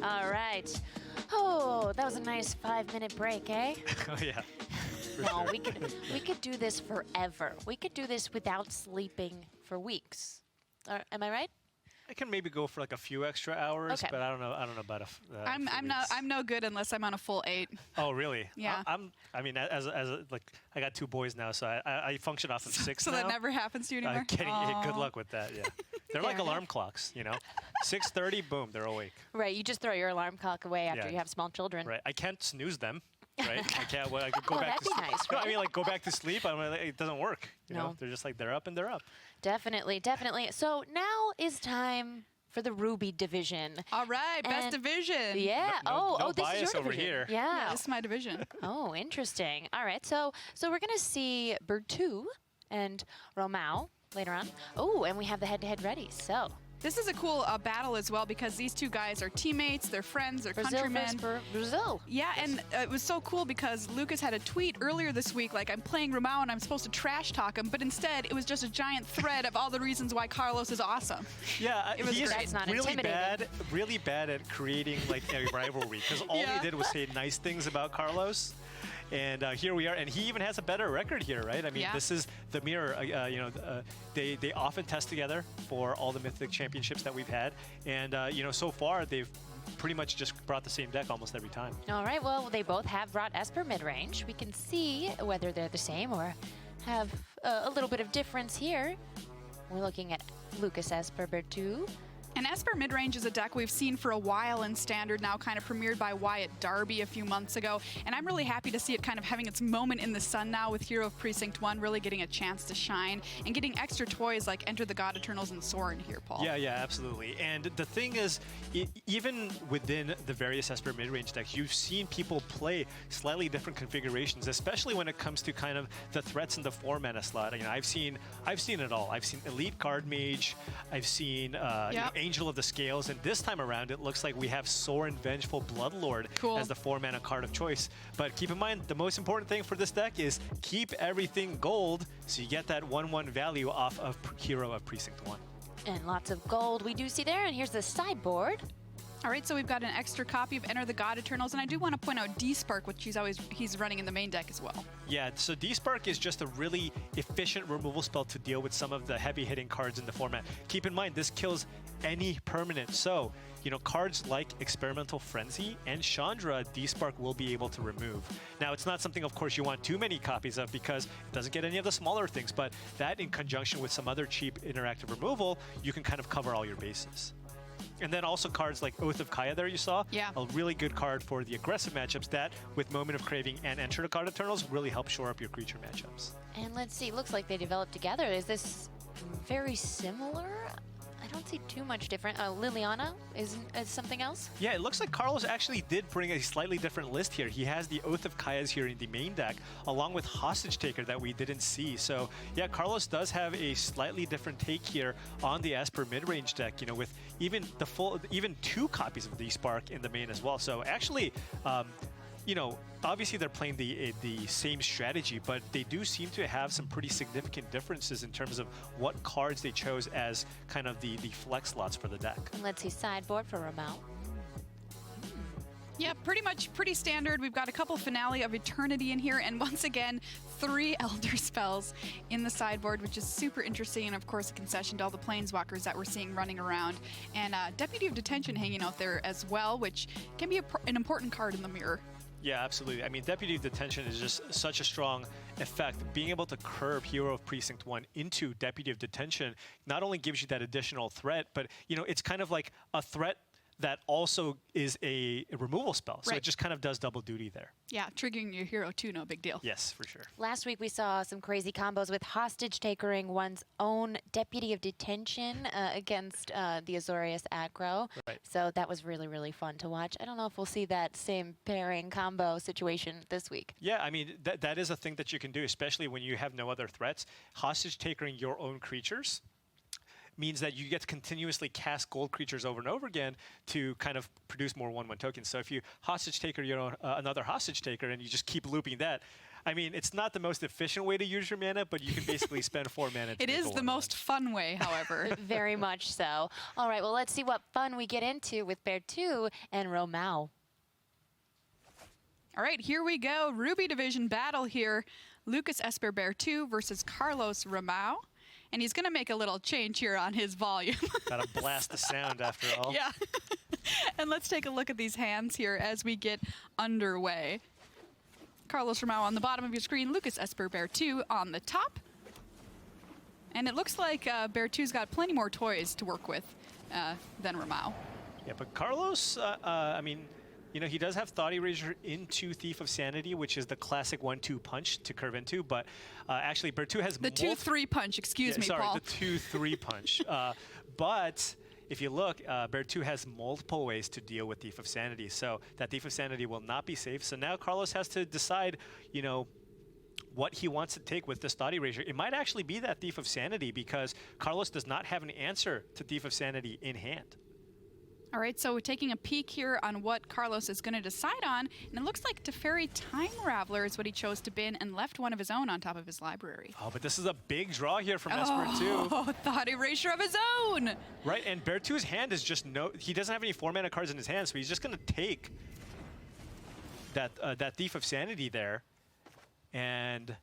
All right. Oh, that was a nice 5-minute break, eh? Oh, yeah. No, we could do this forever. We could do this without sleeping for weeks. Am I right? I can maybe go for like a few extra hours, Okay. but I don't know about I'm no good unless I'm on a full 8. Oh, really? Yeah. I mean, as like I got 2 boys now, so I function off of 6 So now. that never happens to you anymore? Kidding. Good luck with that, yeah. They're like alarm clocks, you know? 6:30, boom, they're awake. Right, you just throw your alarm clock away after Yeah. you have small children. Right. I can't snooze them, right? I can't. Well, I could go Oh, back that'd to be sleep. nice, No, I right? mean, like go back to sleep. I mean, it doesn't work. You No. know, they're just like they're up and they're up. Definitely, definitely. So now is time for the Ruby division. All right, best And- division. Yeah. No This is bias your over division. here. Yeah. This is my division. Oh, interesting. All right. So we're gonna see Berthoud and Romao later on. Oh, and we have the head-to-head ready. So This is a cool battle as well because these two guys are teammates, they're friends, they're Brazil countrymen. versus Brazil. Yeah, and it was so cool because Lucas had a tweet earlier this week like, I'm playing Romao and I'm supposed to trash talk him, but instead it was just a giant thread of all the reasons why Carlos is awesome. Yeah, It was he is great. That's not really intimidating. really bad at creating like a rivalry because all Yeah. he did was say nice things about Carlos. And here we are, and he even has a better record here, right? I mean, Yeah. this is the mirror. They often test together for all the Mythic championships that we've had, and so far they've pretty much just brought the same deck almost every time. All right. Well, they both have brought Esper Midrange. We can see whether they're the same or have a little bit of difference here. We're looking at Lucas Esper Berthoud. And Esper Midrange is a deck we've seen for a while in Standard, now kind of premiered by Wyatt Darby a few months ago. And I'm really happy to see it kind of having its moment in the sun now with Hero of Precinct 1 really getting a chance to shine and getting extra toys like Enter the God Eternals and Soren here, Paul. Yeah, absolutely. And the thing is, even within the various Esper mid-range decks, you've seen people play slightly different configurations, especially when it comes to kind of the threats in the 4-mana slot. You know, I've seen it all. I've seen Elite Guard Mage. I've seen Angel of the Scales, and this time around, it looks like we have Soren Vengeful Bloodlord as the 4-mana card of choice. But keep in mind, the most important thing for this deck is keep everything gold, so you get that 1/1 value off of Hero of Precinct 1. And lots of gold we do see there. And here's the sideboard. All right, so we've got an extra copy of Enter the God Eternals, and I do want to point out D-Spark, which he's running in the main deck as well. Yeah, so D-Spark is just a really efficient removal spell to deal with some of the heavy-hitting cards in the format. Keep in mind, this kills any permanent. So, cards like Experimental Frenzy and Chandra, D-Spark will be able to remove. Now, it's not something, of course, you want too many copies of because it doesn't get any of the smaller things, but that in conjunction with some other cheap interactive removal, you can kind of cover all your bases. And then also cards like Oath of Kaya there you saw. Yeah. A really good card for the aggressive matchups that, with Moment of Craving and Enter the God Eternals, really help shore up your creature matchups. And let's see, looks like they developed together. Is this very similar? I don't see too much different. Liliana is something else? Yeah, it looks like Carlos actually did bring a slightly different list here. He has the Oath of Kayas here in the main deck, along with Hostage Taker that we didn't see. So yeah, Carlos does have a slightly different take here on the Esper mid-range deck, with even 2 copies of the Spark in the main as well. So actually, obviously they're playing the same strategy, but they do seem to have some pretty significant differences in terms of what cards they chose as kind of the flex slots for the deck. And let's see sideboard for Romao. Yeah, pretty standard. We've got a couple Finale of Eternity in here, and once again, 3 Elder Spells in the sideboard, which is super interesting, and of course a concession to all the Planeswalkers that we're seeing running around. And Deputy of Detention hanging out there as well, which can be an important card in the mirror. Yeah, absolutely. I mean, Deputy of Detention is just such a strong effect. Being able to curve Hero of Precinct 1 into Deputy of Detention not only gives you that additional threat, but, it's kind of like a threat that also is a removal spell. So it just kind of does double duty there. Yeah, triggering your hero too, no big deal. Yes, for sure. Last week we saw some crazy combos with Hostage Takering one's own Deputy of Detention against the Azorius aggro. Right. So that was really, really fun to watch. I don't know if we'll see that same pairing combo situation this week. Yeah, I mean, that is a thing that you can do, especially when you have no other threats. Hostage Takering your own creatures means that you get to continuously cast gold creatures over and over again to kind of produce more 1/1 tokens. So if you hostage taker another hostage taker and you just keep looping that, I mean, it's not the most efficient way to use your mana, but you can basically spend 4 mana to It make is a the 1/1. most fun way, however. Very much so. All right, well, let's see what fun we get into with Berthoud and Romao. All right, here we go. Ruby Division battle here. Lucas Esper Berthoud versus Carlos Romao. And he's going to make a little change here on his volume. Gotta blast the sound after all. Yeah. And let's take a look at these hands here as we get underway. Carlos Romao on the bottom of your screen, Lucas Esper Berthoud on the top. And it looks like Berthoud's got plenty more toys to work with than Romao. Yeah, but Carlos, I mean, you know, he does have Thought Erasure into Thief of Sanity, which is the classic 1-2 punch to curve into, but actually Berthoud has The 2-3 punch, excuse me, sorry, Paul. the 2-3 punch. But if you look, Berthoud has multiple ways to deal with Thief of Sanity, so that Thief of Sanity will not be safe. So now Carlos has to decide, you know, what he wants to take with this Thought Erasure. It might actually be that Thief of Sanity because Carlos does not have an answer to Thief of Sanity in hand. All right, so we're taking a peek here on what Carlos is going to decide on, and it looks like Teferi Time Raveler is what he chose to bin and left one of his own on top of his library. Oh, but this is a big draw here from Esper too. Oh, Thought Erasure of his own! Right, and Berthoud's hand is just he doesn't have any 4-mana cards in his hand, so he's just going to take that Thief of Sanity there. And,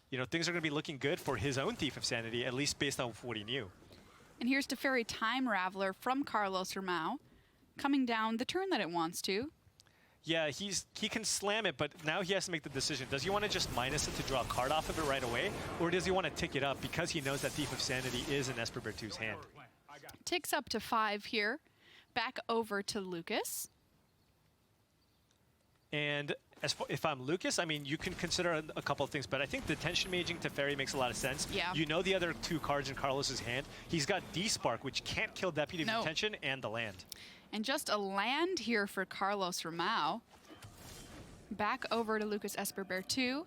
you know, things are going to be looking good for his own Thief of Sanity, at least based on what he knew. And here's Teferi Time Raveler from Carlos Romao, coming down the turn that it wants to. Yeah, he can slam it, but now he has to make the decision. Does he want to just minus it to draw a card off of it right away? Or does he want to tick it up because he knows that Thief of Sanity is in Esper Berthoud's hand? Ticks up to 5 here. Back over to Lucas. And if I'm Lucas, I mean, you can consider a couple of things, but I think the Tension Maging Teferi makes a lot of sense. Yeah. You know the other 2 cards in Carlos's hand. He's got D-Spark, which can't kill Deputy of Detention, and the land. And just a land here for Carlos Romao. Back over to Lucas Esper Berthoud.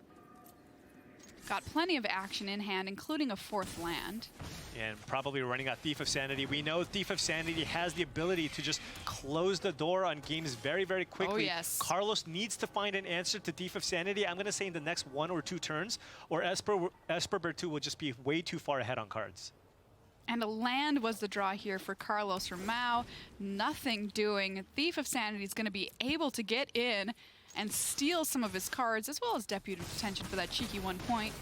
Got plenty of action in hand, including a 4th land. And probably running out Thief of Sanity. We know Thief of Sanity has the ability to just close the door on games very, very quickly. Oh, yes. Carlos needs to find an answer to Thief of Sanity. I'm going to say in the next 1 or 2 turns, or Esper Berthoud will just be way too far ahead on cards. And a land was the draw here for Carlos Romao. Nothing doing. Thief of Sanity is going to be able to get in and steal some of his cards, as well as Deputy of Detention for that cheeky 1 point.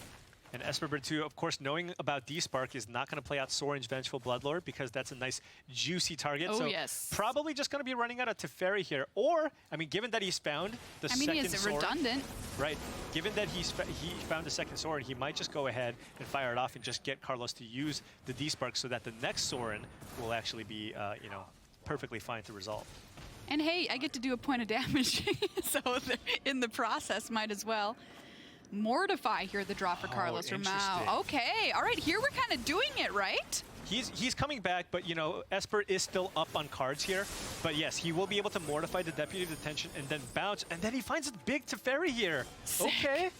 And Esper Berthoud, of course, knowing about D-Spark, is not going to play out Sorin's Vengeful Bloodlord because that's a nice, juicy target. Oh, so yes. Probably just going to be running out of Teferi here. Or, I mean, given that he's found the second he is Sorin, redundant. Right. Given that he found the second Sorin, he might just go ahead and fire it off and just get Carlos to use the D-Spark so that the next Sorin will actually be, you know, perfectly fine to resolve. And hey, I get to do a point of damage, so in the process, might as well. Mortify here, the draw for Carlos Romao. Okay, all right, here we're kind of doing it, right? He's coming back, but, you know, Esper is still up on cards here. But yes, he will be able to mortify the Deputy of Detention and then bounce, and then he finds it big Teferi here. Sick. Okay.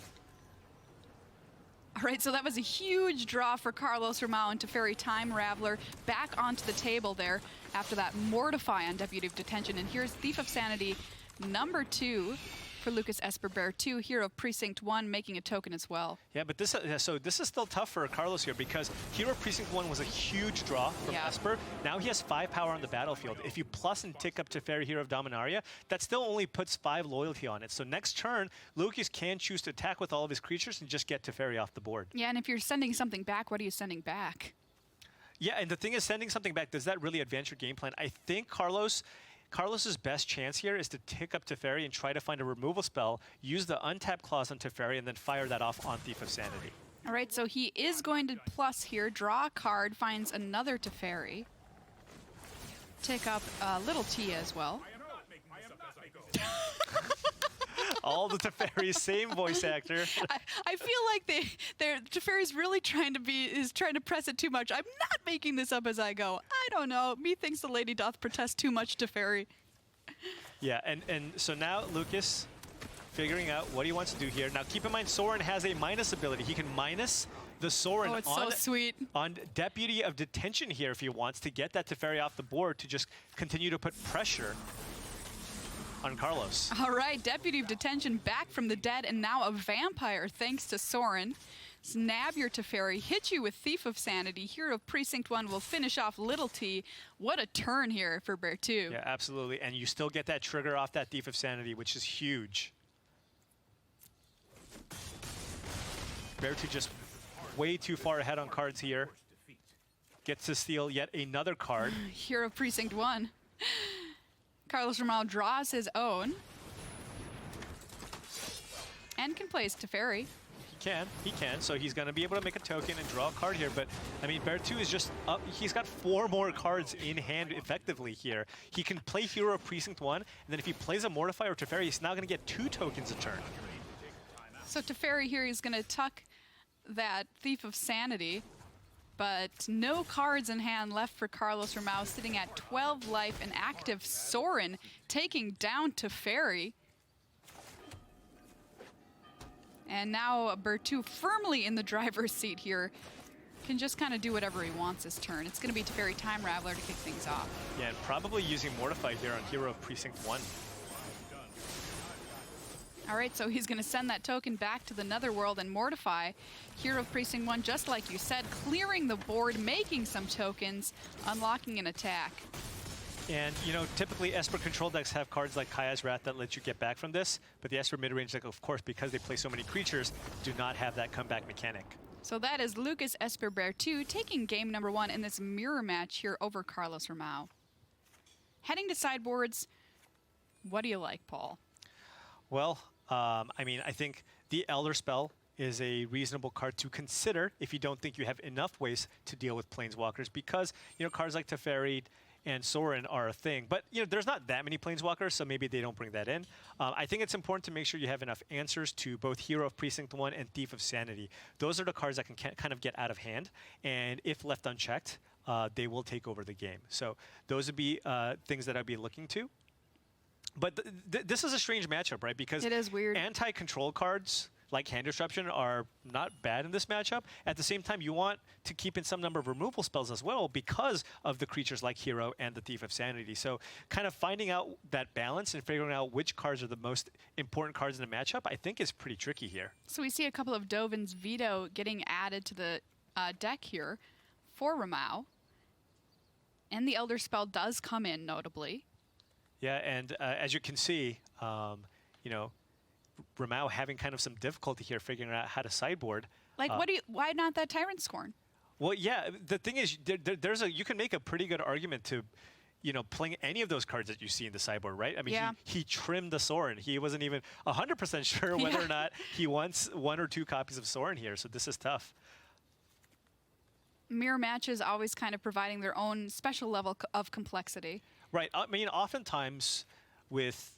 All right, so that was a huge draw for Carlos Romao and Teferi Time Raveler back onto the table there after that mortify on Deputy of Detention. And here's Thief of Sanity number 2 for Lucas Esper Berthoud, Hero of Precinct 1, making a token as well. Yeah, but this is still tough for Carlos here because Hero of Precinct 1 was a huge draw from Esper. Now he has 5 power on the battlefield. If you plus and tick up Teferi, Hero of Dominaria, that still only puts 5 loyalty on it. So next turn, Lucas can choose to attack with all of his creatures and just get Teferi off the board. Yeah, and if you're sending something back, what are you sending back? Yeah, and the thing is, sending something back, does that really advance your game plan? I think Carlos's best chance here is to tick up Teferi and try to find a removal spell, use the untap clause on Teferi, and then fire that off on Thief of Sanity. All right, so he is going to plus here, draw a card, finds another Teferi. Take up little Tia as well. All the Teferi, same voice actor. I feel like Teferi's really trying to press it too much. I'm not making this up as I go. I don't know. Methinks the lady doth protest too much Teferi. Yeah, and so now Lucas figuring out what he wants to do here. Now keep in mind, Sorin has a minus ability. He can minus the Sorin so sweet. on Deputy of Detention here if he wants to get that Teferi off the board to just continue to put pressure. on Carlos. All right, Deputy of Detention back from the dead and now a vampire thanks to Soren. Snab your Teferi, hit you with Thief of Sanity. Hero of Precinct 1 will finish off Little T. What a turn here for Berthoud. Yeah, absolutely. And you still get that trigger off that Thief of Sanity, which is huge. Berthoud just way too far ahead on cards here. Gets to steal yet another card. Hero of Precinct 1. Carlos Romao draws his own. And can place Teferi. He can. So he's going to be able to make a token and draw a card here. But, I mean, Berthoud is just up. He's got 4 more cards in hand effectively here. He can play Hero of Precinct 1, and then if he plays a Mortify or Teferi, he's now going to get 2 tokens a turn. So Teferi here, he's going to tuck that Thief of Sanity, but no cards in hand left for Carlos Romao, sitting at 12 life, an active Soren taking down Teferi. And now Berthoud firmly in the driver's seat here. Can just kind of do whatever he wants this turn. It's going to be Teferi Time Raveler to kick things off. Yeah, and probably using Mortify here on Hero of Precinct 1. All right, so he's going to send that token back to the Netherworld and Mortify. Hero of Precinct 1, just like you said, clearing the board, making some tokens, unlocking an attack. And, you know, typically Esper control decks have cards like Kaya's Wrath that let you get back from this, but the Esper midrange deck, of course, because they play so many creatures, do not have that comeback mechanic. So that is Lucas Esper Berthoud taking game number 1 in this mirror match here over Carlos Romao. Heading to sideboards, what do you like, Paul? Well, I mean, I think the Elder Spell is a reasonable card to consider if you don't think you have enough ways to deal with Planeswalkers, because, you know, cards like Teferi and Soren are a thing. But, you know, there's not that many Planeswalkers, so maybe they don't bring that in. I think it's important to make sure you have enough answers to both Hero of Precinct 1 and Thief of Sanity. Those are the cards that can kind of get out of hand, and if left unchecked, they will take over the game. So those would be things that I'd be looking to. But this is a strange matchup, right? Because it is weird. Anti-control cards like Hand Disruption are not bad in this matchup. At the same time, you want to keep in some number of removal spells as well because of the creatures like Hero and the Thief of Sanity. So kind of finding out that balance and figuring out which cards are the most important cards in the matchup, I think is pretty tricky here. So we see a couple of Dovin's Veto getting added to the deck here for Romao. And the Elder Spell does come in, notably. Yeah, and as you can see, you know, Romao having kind of some difficulty here figuring out how to sideboard. Like, why not that Tyrant Scorn? Well, yeah, the thing is, you can make a pretty good argument to, you know, playing any of those cards that you see in the sideboard, right? I mean, yeah. he trimmed the Soren. He wasn't even 100% sure whether or not he wants 1 or 2 copies of Soren here, so this is tough. Mirror matches always kind of providing their own special level of complexity. Right. I mean, oftentimes with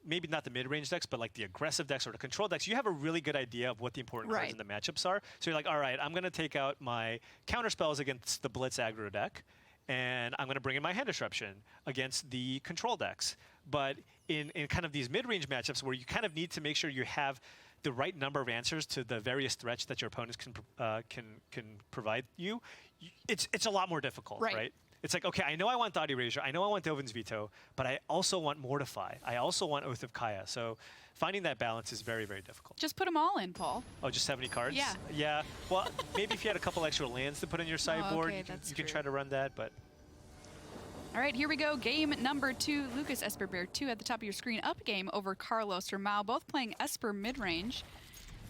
maybe not the mid-range decks, but like the aggressive decks or the control decks, you have a really good idea of what the important cards in the matchups are. So you're like, all right, I'm going to take out my counter spells against the Blitz aggro deck, and I'm going to bring in my Hand Disruption against the control decks. But in kind of these mid-range matchups where you kind of need to make sure you have the right number of answers to the various threats that your opponents can provide you, it's a lot more difficult, right? It's like, okay, I know I want Thought Erasure, I know I want Dovin's Veto, but I also want Mortify. I also want Oath of Kaya. So finding that balance is very, very difficult. Just put them all in, Paul. Oh, just 70 cards? Yeah. Yeah. Well, maybe if you had a couple extra lands to put in your sideboard, you can try to run that, but... All right, here we go. Game number 2. Lucas Esper Berthoud at the top of your screen. Up game over Carlos Romao, both playing Esper midrange.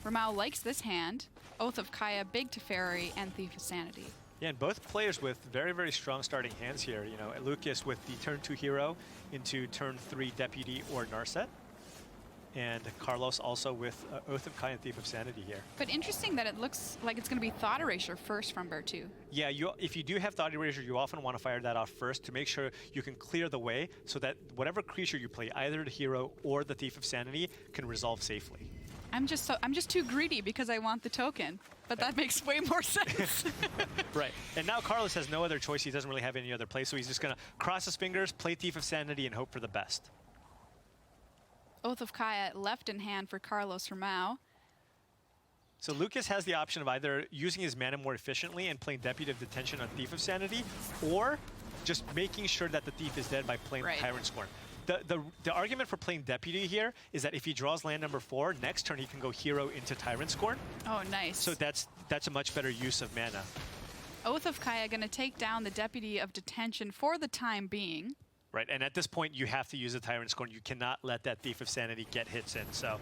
Romao likes this hand. Oath of Kaya, Big Teferi, and Thief of Sanity. Yeah, and both players with very, very strong starting hands here. You know, Lucas with the turn 2 Hero into turn 3 Deputy or Narset. And Carlos also with Oath of Kaya and Thief of Sanity here. But interesting that it looks like it's going to be Thought Erasure first from Berthoud. Yeah, if you do have Thought Erasure, you often want to fire that off first to make sure you can clear the way so that whatever creature you play, either the Hero or the Thief of Sanity, can resolve safely. I'm just too greedy because I want the token. But that makes way more sense. Right. And now Carlos has no other choice. He doesn't really have any other play, so he's just going to cross his fingers, play Thief of Sanity, and hope for the best. Oath of Kaya left in hand for Carlos Romao. So Lucas has the option of either using his mana more efficiently and playing Deputy of Detention on Thief of Sanity, or just making sure that the Thief is dead by playing Tyrant Scorn. the argument for playing Deputy here is that if he draws land number 4, next turn he can go Hero into Tyrant Scorn. Oh, nice. So that's a much better use of mana. Oath of Kaya going to take down the Deputy of Detention for the time being. Right, and at this point you have to use a Tyrant Scorn. You cannot let that Thief of Sanity get hits in. So,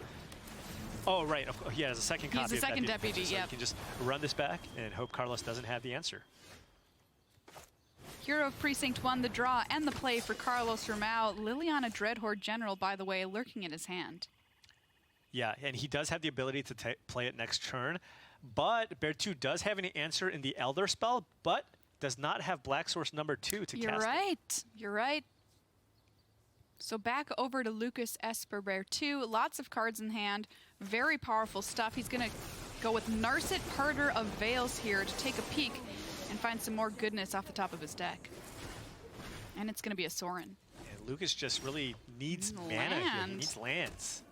oh right, he has a second copy. He's the second Deputy. So yeah. you can just run this back and hope Carlos doesn't have the answer. Hero of Precinct 1, the draw and the play for Carlos Romao. Liliana Dreadhorde General, by the way, lurking in his hand. Yeah, and he does have the ability to play it next turn, but Berthoud does have an answer in the Elder spell, but does not have Black Source number 2 to You're cast right. it. You're right. So back over to Lucas Esper Berthoud. Lots of cards in hand. Very powerful stuff. He's going to go with Narset Parter of Veils here to take a peek and find some more goodness off the top of his deck. And it's going to be a Sorin. And Lucas just really needs mana here. He needs lands.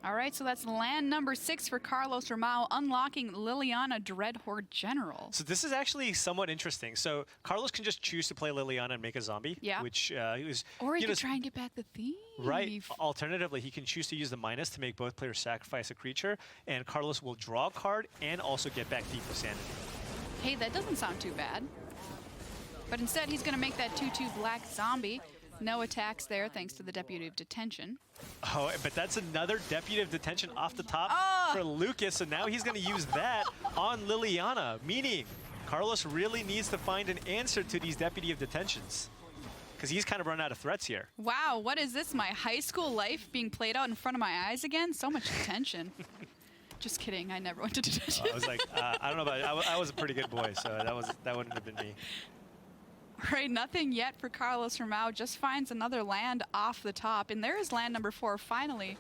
All right, so that's land number 6 for Carlos Romao, unlocking Liliana Dreadhorde General. So this is actually somewhat interesting. So Carlos can just choose to play Liliana and make a zombie, which he was. Or he could try and get back the thief. Right. Alternatively, he can choose to use the minus to make both players sacrifice a creature, and Carlos will draw a card and also get back Thief of Sanity. Hey, that doesn't sound too bad. But instead, he's going to make that 2/2 black zombie. No attacks there, thanks to the Deputy of Detention. Oh, but that's another Deputy of Detention off the top for Lucas, so now he's going to use that on Liliana, meaning Carlos really needs to find an answer to these Deputy of Detentions, because he's kind of run out of threats here. Wow, what is this? My high school life being played out in front of my eyes again? So much detention. Just kidding, I never went to detention. I was like, I don't know about it. I was a pretty good boy, so that wouldn't have been me. Right, nothing yet for Carlos Romao. Just finds another land off the top. And there is land number 4, finally,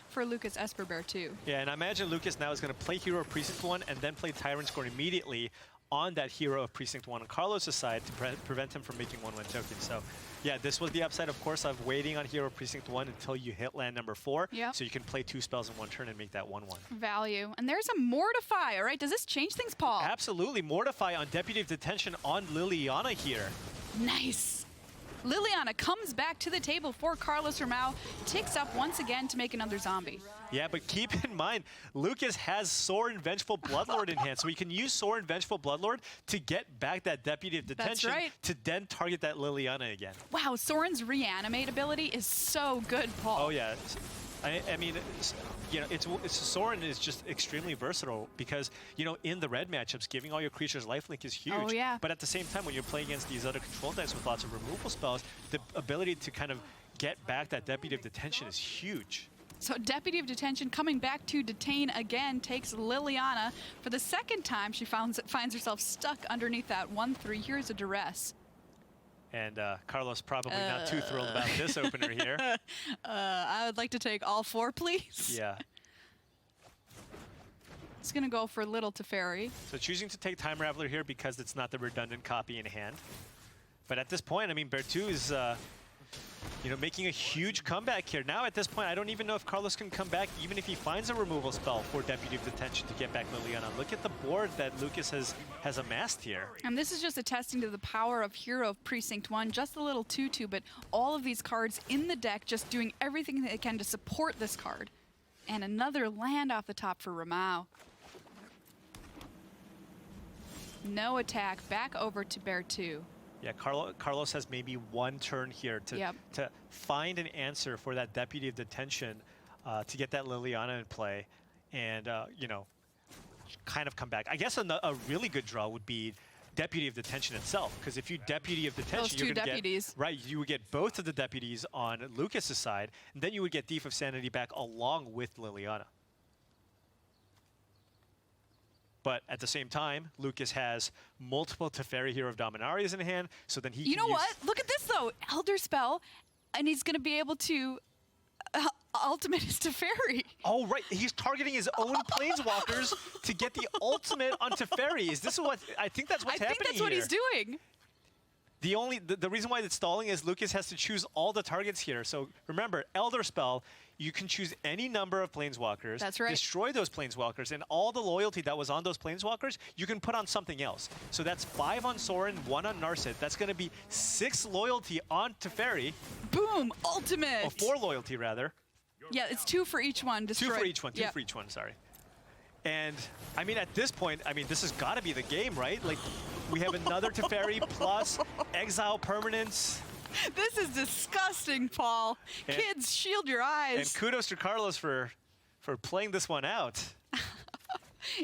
for Lucas Esper Berthoud. Yeah, and I imagine Lucas now is going to play Hero of Precinct 1 and then play Tyrant Scorn immediately on that Hero of Precinct 1 on Carlos' side to prevent him from making 1/1 tokens. So, yeah, this was the upside, of course, of waiting on Hero of Precinct 1 until you hit land number 4. Yep. So you can play 2 spells in 1 turn and make that 1/1. Value. And there's a Mortify, all right? Does this change things, Paul? Absolutely. Mortify on Deputy of Detention on Liliana here. Nice. Liliana comes back to the table for Carlos Romao, ticks up once again to make another zombie. Yeah, but keep in mind, Lucas has Sorin Vengeful Bloodlord in hand, so he can use Sorin Vengeful Bloodlord to get back that Deputy of Detention to then target that Liliana again. Wow, Sorin's Reanimate ability is so good, Paul. Oh, yeah. I mean, you know, Sorin is just extremely versatile because, you know, in the red matchups, giving all your creatures lifelink is huge. Oh, yeah. But at the same time, when you're playing against these other control decks with lots of removal spells, the ability to kind of get back that Deputy of Detention is huge. So Deputy of Detention coming back to detain again, takes Liliana. For the second time, she finds herself stuck underneath that 1/3. Here's a duress. And Carlos probably not too thrilled about this opener here. I would like to take all 4, please. Yeah. It's going to go for Little Teferi. So choosing to take Time Raveler here because it's not the redundant copy in hand. But at this point, I mean, Berthoud is, you know, making a huge comeback here. Now at this point, I don't even know if Carlos can come back, even if he finds a removal spell for Deputy of Detention to get back Liliana. Look at the board that Lucas has amassed here. And this is just attesting to the power of Hero of Precinct 1. Just a little 2/2, but all of these cards in the deck just doing everything they can to support this card. And another land off the top for Romao. No attack. Back over to Berthoud. Yeah, Carlos has maybe 1 turn here to find an answer for that Deputy of Detention to get that Liliana in play and, you know, kind of come back. I guess a really good draw would be Deputy of Detention itself, because if you Deputy of Detention, you're going to get, right, you would get both of the deputies on Lucas's side, and then you would get Thief of Sanity back along with Liliana. But at the same time, Lucas has multiple Teferi Hero of Dominarias in hand, so then he can You know what? Look at this, though. Elder Spell, and he's going to be able to ultimate his Teferi. Oh, right. He's targeting his own Planeswalkers to get the ultimate on Teferi. Is this what... I think that's what's happening here. I think that's what he's doing. The reason why it's stalling is Lucas has to choose all the targets here. So remember, Elder Spell, you can choose any number of Planeswalkers. That's right. Destroy those Planeswalkers, and all the loyalty that was on those Planeswalkers, you can put on something else. So that's 5 on Sorin, 1 on Narset. That's going to be 6 loyalty on Teferi. Boom! Ultimate! Or 4 loyalty, rather. Yeah, it's 2 for each one. Destroy. 2 for each one. 2 for each one, sorry. And, I mean, at this point, I mean, this has got to be the game, right? Like, we have another Teferi plus exile permanence. This is disgusting, Paul. And, Kids, shield your eyes. And kudos to Carlos for playing this one out.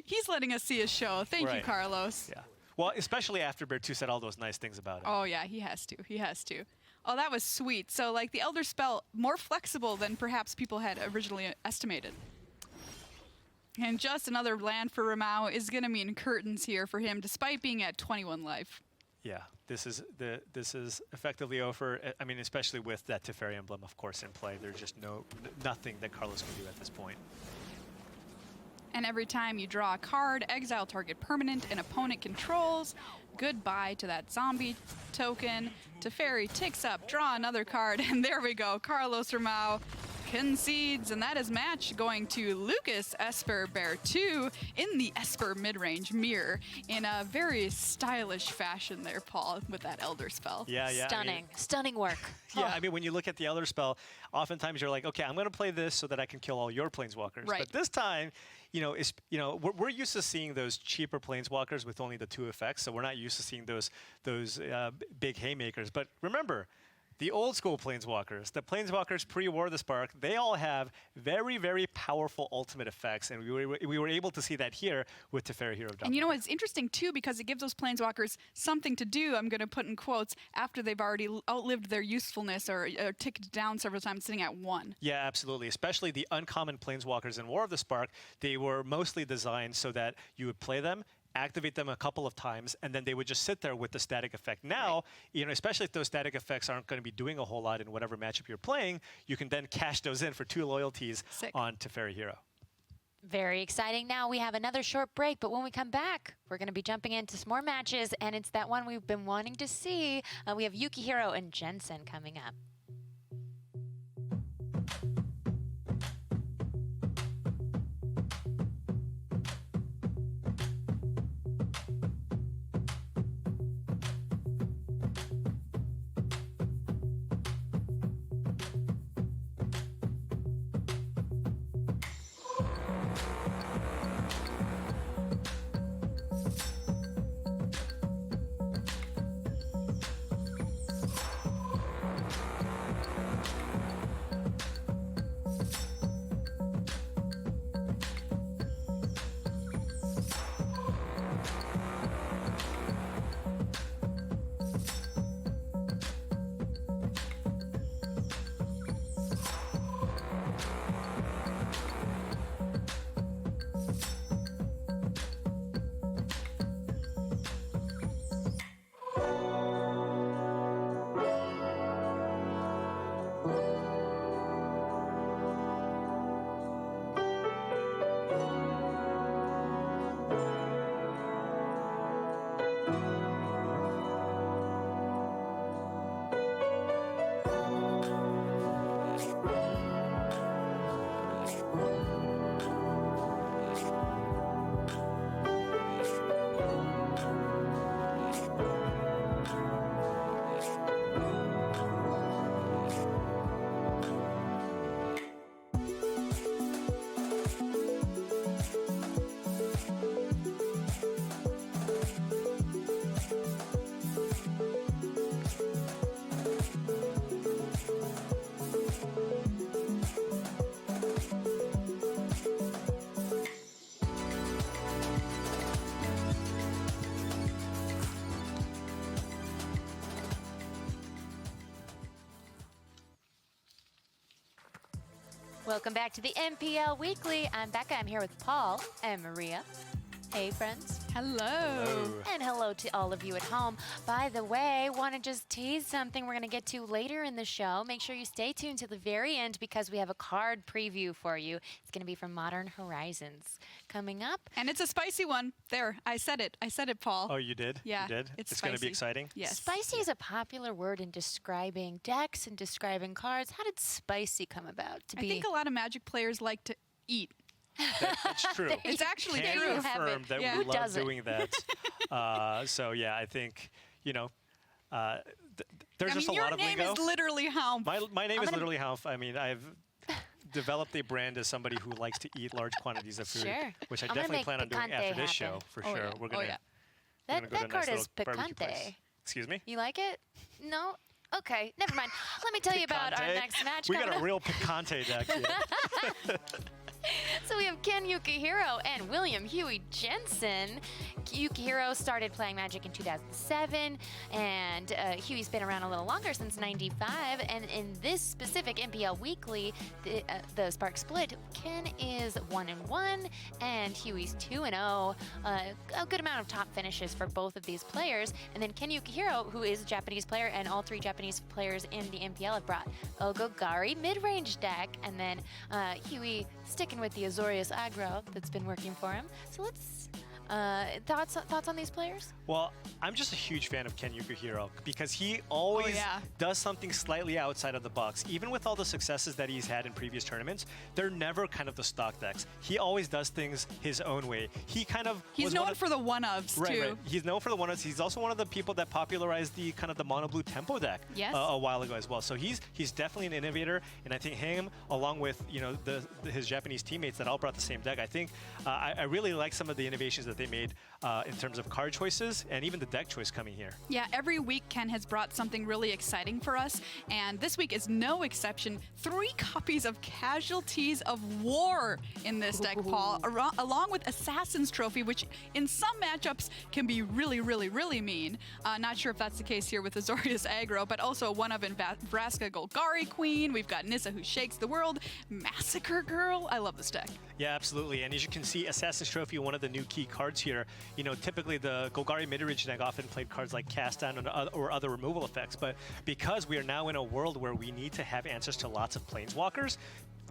He's letting us see his show. Thank you, Carlos. Yeah. Well, especially after Berthoud said all those nice things about him. Oh, yeah, he has to. He has to. Oh, that was sweet. So, like, the Elder Spell, more flexible than perhaps people had originally estimated. And just another land for Romao is going to mean curtains here for him, despite being at 21 life. Yeah, this is effectively over. I mean, especially with that Teferi emblem, of course, in play. There's just nothing that Carlos can do at this point. And every time you draw a card, exile target permanent an opponent controls. Goodbye to that zombie token. Teferi ticks up, draw another card, and there we go. Carlos Romao concedes, and that is match going to Lucas Esper Berthoud in the Esper Midrange mirror in a very stylish fashion there, Paul, with that Elder Spell. Yeah, yeah. Stunning, stunning work. Yeah, I mean, when you look at the Elder Spell, oftentimes you're like, okay, I'm going to play this so that I can kill all your Planeswalkers. Right. But this time, we're used to seeing those cheaper Planeswalkers with only the 2 effects, so we're not used to seeing those big haymakers. But remember, the old school Planeswalkers, the Planeswalkers pre-War of the Spark, they all have very, very powerful ultimate effects, and we were able to see that here with Teferi Hero of Dominaria. And you know, it's interesting, too, because it gives those Planeswalkers something to do, I'm going to put in quotes, after they've already outlived their usefulness or ticked down several times, sitting at 1. Yeah, absolutely. Especially the uncommon Planeswalkers in War of the Spark, they were mostly designed so that you would play them, activate them a couple of times, and then they would just sit there with the static effect. Now, especially if those static effects aren't going to be doing a whole lot in whatever matchup you're playing, you can then cash those in for 2 loyalties on Teferi Hero. Very exciting. Now we have another short break, but when we come back, we're going to be jumping into some more matches, and it's that one we've been wanting to see. We have YUKUHIRO and JENSEN coming up. Welcome back to the MPL Weekly. I'm Becca. I'm here with Paul and Maria. Hey, friends. Hello. And hello to all of you at home. By the way, want to just tease something we're going to get to later in the show. Make sure you stay tuned to the very end because we have a card preview for you. It's going to be from Modern Horizons coming up. And it's a spicy one. There, I said it. I said it, Paul. Oh, you did? Yeah, You did? it's going to be spicy. exciting? Yes. Spicy is a popular word in describing decks and describing cards. How did spicy come about to I be? think a lot of Magic players like to eat. That's true. It's actually Can true. confirm that Yeah. we Who love doesn't? doing that. So yeah, I think, you know, there's I just mean, a your lot of name lingo. is literally Humph. My name is gonna- literally Humph. I mean, I've developed a brand as somebody who likes to eat large quantities of food, Sure. which I I'm gonna definitely make plan on doing picante after this show happen. for Oh, sure. yeah. We're Oh, gonna, yeah. we're gonna That go to a card nice is little barbecue place. picante. Excuse me? You like it? No? Okay, never mind. Let me tell you about our Picante? next match We coming got a up. real picante deck here. So we have Ken YUKUHIRO and William Huey Jensen. YUKUHIRO started playing Magic in 2007, and Huey's been around a little longer, since '95. And in this specific MPL Weekly, the Spark Split, Ken is 1-1, and Huey's 2-0. A good amount of top finishes for both of these players. And then Ken YUKUHIRO, who is a Japanese player, and all three Japanese players in the MPL have brought a GOLGARI mid-range deck, and then Huey sticking with the AZORIUS aggro that's been working for him. So let's thoughts on these players? Well, I'm just a huge fan of Ken YUKUHIRO because he always yeah. does something slightly outside of the box. Even with all the successes that he's had in previous tournaments, they're never kind of the stock decks. He always does things his own way. He kind of He's was known one of, for the one-ofs, right, too. right. He's known for the one-ofs. He's also one of the people that popularized the kind of the mono blue tempo deck Yes. a while ago as well. So he's definitely an innovator, and I think him, along with his Japanese teammates that all brought the same deck, I think I really like some of the innovations that they made in terms of card choices and even the deck choice coming here. Yeah, every week Ken has brought something really exciting for us, and this week is no exception. 3 copies of Casualties of War in this deck, Paul, along with Assassin's Trophy, which in some matchups can be really, really, really mean. Not sure if that's the case here with AZORIUS aggro, but also one of Vraska GOLGARI Queen. We've got Nissa who shakes the world. Massacre Girl. I love this deck. Yeah, absolutely. And as you can see, Assassin's Trophy, one of the new key cards here. You know, typically the GOLGARI mid-range deck often played cards like Cast Down or other removal effects. But because we are now in a world where we need to have answers to lots of Planeswalkers,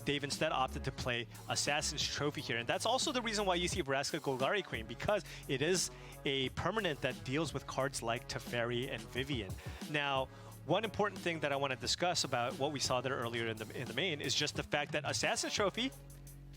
they've instead opted to play Assassin's Trophy here. And that's also the reason why you see Vraska GOLGARI Queen, because it is a permanent that deals with cards like Teferi and Vivian. Now, one important thing that I want to discuss about what we saw there earlier in the main is just the fact that Assassin's Trophy,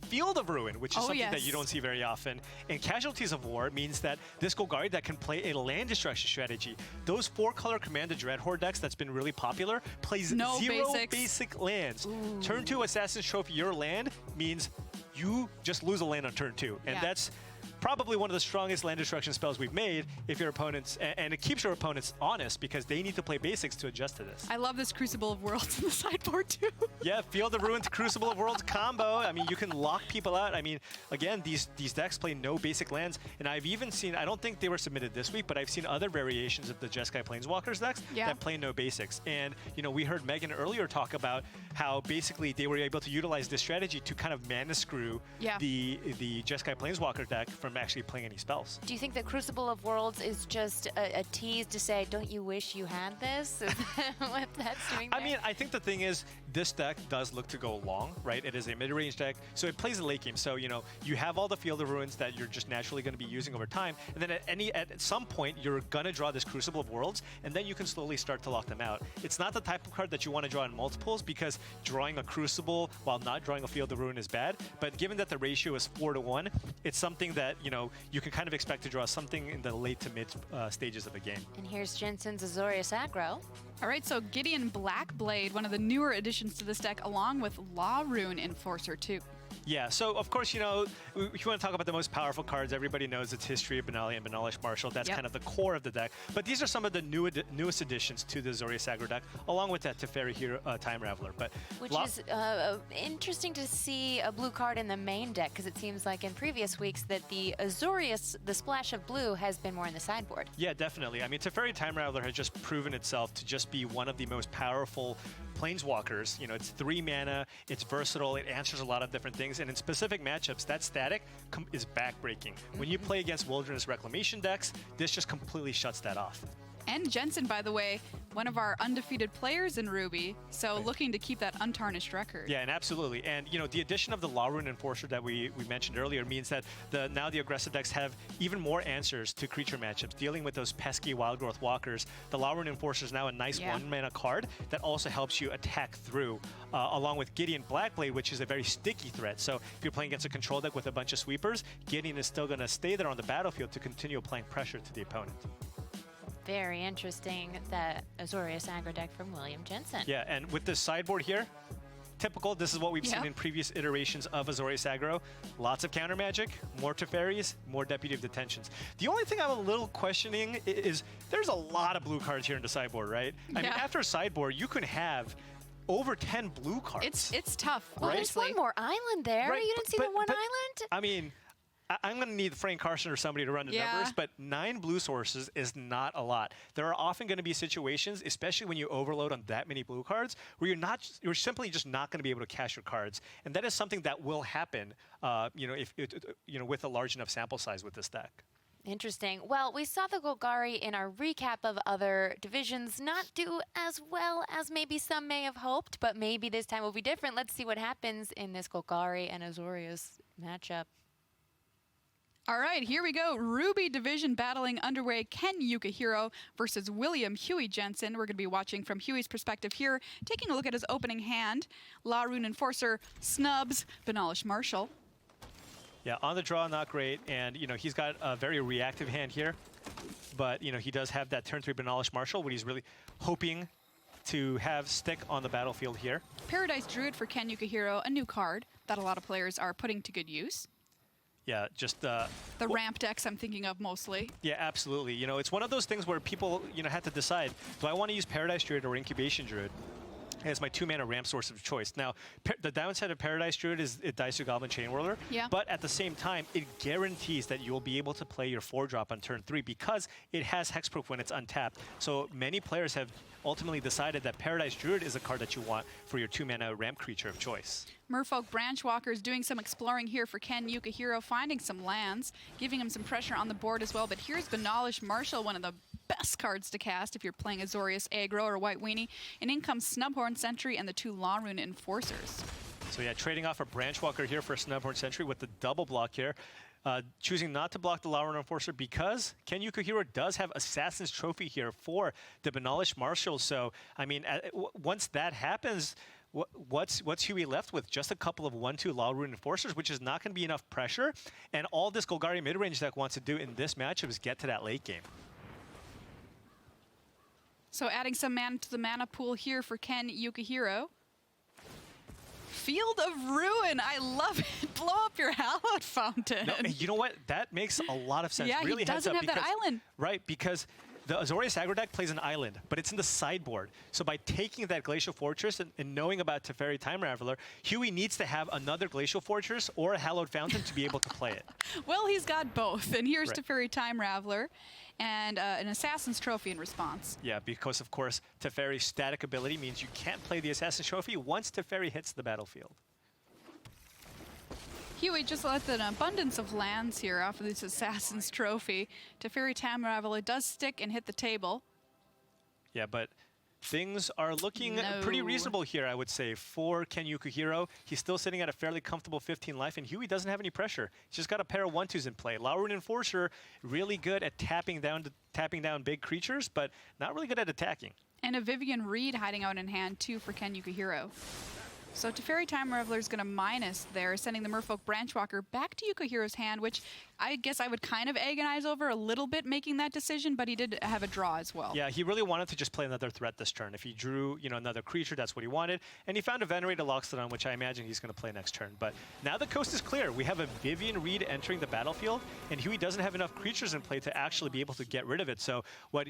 Field of Ruin, which is something that you don't see very often, and Casualties of War means that this GOLGARI deck can play a land destruction strategy. Those 4-color Commander Dreadhorde decks that's been really popular plays No 0 basics. basic lands. Ooh. Turn 2 Assassin's Trophy, your land means you just lose a land on turn 2. And Yeah. that's probably one of the strongest land destruction spells we've made if your opponents, and it keeps your opponents honest because they need to play basics to adjust to this. I love this Crucible of Worlds in the sideboard, too. Yeah, Field of Ruin to Crucible of Worlds combo. I mean, you can lock people out. I mean, again, these decks play no basic lands, and I've even seen, I don't think they were submitted this week, but I've seen other variations of the Jeskai Planeswalkers decks that play no basics. And, you know, we heard Megan earlier talk about how basically they were able to utilize this strategy to kind of mana screw the Jeskai Planeswalker deck from actually playing any spells. Do you think that Crucible of Worlds is just a tease to say, don't you wish you had this? Is that what that's doing there? I mean, I think the thing is, this deck does look to go long, right? It is a mid-range deck, so it plays a late game. So, you know, you have all the Field of Ruins that you're just naturally going to be using over time, and then at some point, you're going to draw this Crucible of Worlds, and then you can slowly start to lock them out. It's not the type of card that you want to draw in multiples, because drawing a Crucible while not drawing a Field of Ruin is bad, but given that the ratio is 4-1, it's something that, you know, you can kind of expect to draw something in the late to mid stages of a game. And here's Jensen's AZORIUS aggro. All right, so Gideon Blackblade, one of the newer additions to this deck, along with Law Rune Enforcer, too. Yeah, so of course, you know, if you want to talk about the most powerful cards, everybody knows it's History of Benalia and Benalish Marshall. That's kind of the core of the deck. But these are some of the newest additions to the AZORIUS aggro deck, along with that Teferi here, Time Raveler. But Which is interesting to see a blue card in the main deck, because it seems like in previous weeks that the AZORIUS, the splash of blue, has been more in the sideboard. Yeah, definitely. I mean, Teferi Time Raveler has just proven itself to just be one of the most powerful Planeswalkers, you know, it's 3 mana, it's versatile, it answers a lot of different things, and in specific matchups, that static is backbreaking. When you play against Wilderness Reclamation decks, this just completely shuts that off. And Jensen, by the way, one of our undefeated players in Ruby, so looking to keep that untarnished record. Yeah, and absolutely. And, you know, the addition of the Laurun Enforcer that we mentioned earlier means that now the aggressive decks have even more answers to creature matchups. Dealing with those pesky Wild Growth Walkers, the Laurun Enforcer is now a nice 1-mana card that also helps you attack through, along with Gideon Blackblade, which is a very sticky threat. So if you're playing against a control deck with a bunch of sweepers, Gideon is still going to stay there on the battlefield to continue applying pressure to the opponent. Very interesting, that Azorius aggro deck from William Jensen. Yeah, and with this sideboard here, typical, this is what we've seen in previous iterations of Azorius aggro. Lots of counter magic, more Teferis, more Deputy of Detentions. The only thing I'm a little questioning is there's a lot of blue cards here in the sideboard, right? I mean, after a sideboard, you can have over 10 blue cards. It's tough, Well, there's one more island there. Right, You didn't see the one island? I mean, I'm going to need Frank Carson or somebody to run the numbers, but 9 blue sources is not a lot. There are often going to be situations, especially when you overload on that many blue cards, where you're simply just not going to be able to cash your cards, and that is something that will happen, you know, with a large enough sample size with this deck. Interesting. Well, we saw the Golgari in our recap of other divisions not do as well as maybe some may have hoped, but maybe this time will be different. Let's see what happens in this Golgari and Azorius matchup. All right, here we go. Ruby division battling underway. Ken YUKUHIRO versus William Huey Jensen. We're going to be watching from Huey's perspective here, taking a look at his opening hand. Laurun Enforcer snubs Banalish Marshal. Yeah, on the draw, not great, and you know he's got a very reactive hand here, but you know he does have that turn 3 Banalish Marshal, what he's really hoping to have stick on the battlefield here. Paradise Druid for Ken YUKUHIRO, a new card that a lot of players are putting to good use. Yeah, just the ramp decks I'm thinking of mostly. Yeah, absolutely. You know, it's one of those things where people, you know, have to decide, do I want to use Paradise Druid or Incubation Druid as my 2-mana ramp source of choice? Now, the downside of Paradise Druid is it dies to Goblin Chain Whirler, but at the same time, it guarantees that you will be able to play your 4-drop on turn 3 because it has hexproof when it's untapped. So many players have ultimately decided that Paradise Druid is a card that you want for your 2-mana ramp creature of choice. Merfolk Branchwalkers doing some exploring here for Ken YUKUHIRO, finding some lands, giving him some pressure on the board as well. But here's Banalish Marshal, one of the best cards to cast if you're playing Azorius Aggro or White Weenie. And in comes Snubhorn Sentry and the 2 Laurun Enforcers. So yeah, trading off a Branchwalker here for a Snubhorn Sentry with the double block here. Choosing not to block the Laurun Enforcer because Ken YUKUHIRO does have Assassin's Trophy here for the Banalish Marshal. So, I mean, once that happens, what's Huey left with? Just a couple of 1/2 Laurun Enforcers, which is not going to be enough pressure. And all this Golgari midrange deck wants to do in this matchup is get to that late game. So adding some mana to the mana pool here for Ken YUKUHIRO. Field of Ruin, I love it. Blow up your Hallowed Fountain. No, you know what? That makes a lot of sense. Yeah, really he doesn't have that island. Right, because the Azorius aggro deck plays an island, but it's in the sideboard. So by taking that Glacial Fortress and knowing about Teferi Time Raveler, Huey needs to have another Glacial Fortress or a Hallowed Fountain to be able to play it. Well, he's got both, and here's Teferi Time Raveler and an Assassin's Trophy in response. Yeah, because of course Teferi's static ability means you can't play the Assassin's Trophy once Teferi hits the battlefield. Huey just left an abundance of lands here off of this Assassin's Trophy. Teferi Time Raveler does stick and hit the table. Yeah, but things are looking pretty reasonable here, I would say, for Ken YUKUHIRO. He's still sitting at a fairly comfortable 15 life, and Huey doesn't have any pressure. He's just got a pair of 1/2s in play. Laurun Enforcer, really good at tapping down big creatures, but not really good at attacking. And a Vivian Reed hiding out in hand, too, for Ken YUKUHIRO. So Teferi Time Raveler is going to minus there, sending the Merfolk Branchwalker back to YUKUHIRO's hand, which I guess I would kind of agonize over a little bit making that decision, but he did have a draw as well. Yeah, he really wanted to just play another threat this turn. If he drew, you know, another creature, that's what he wanted. And he found a Venerated Loxodon, which I imagine he's going to play next turn. But now the coast is clear. We have a Vivian Reed entering the battlefield, and Huey doesn't have enough creatures in play to actually be able to get rid of it. So what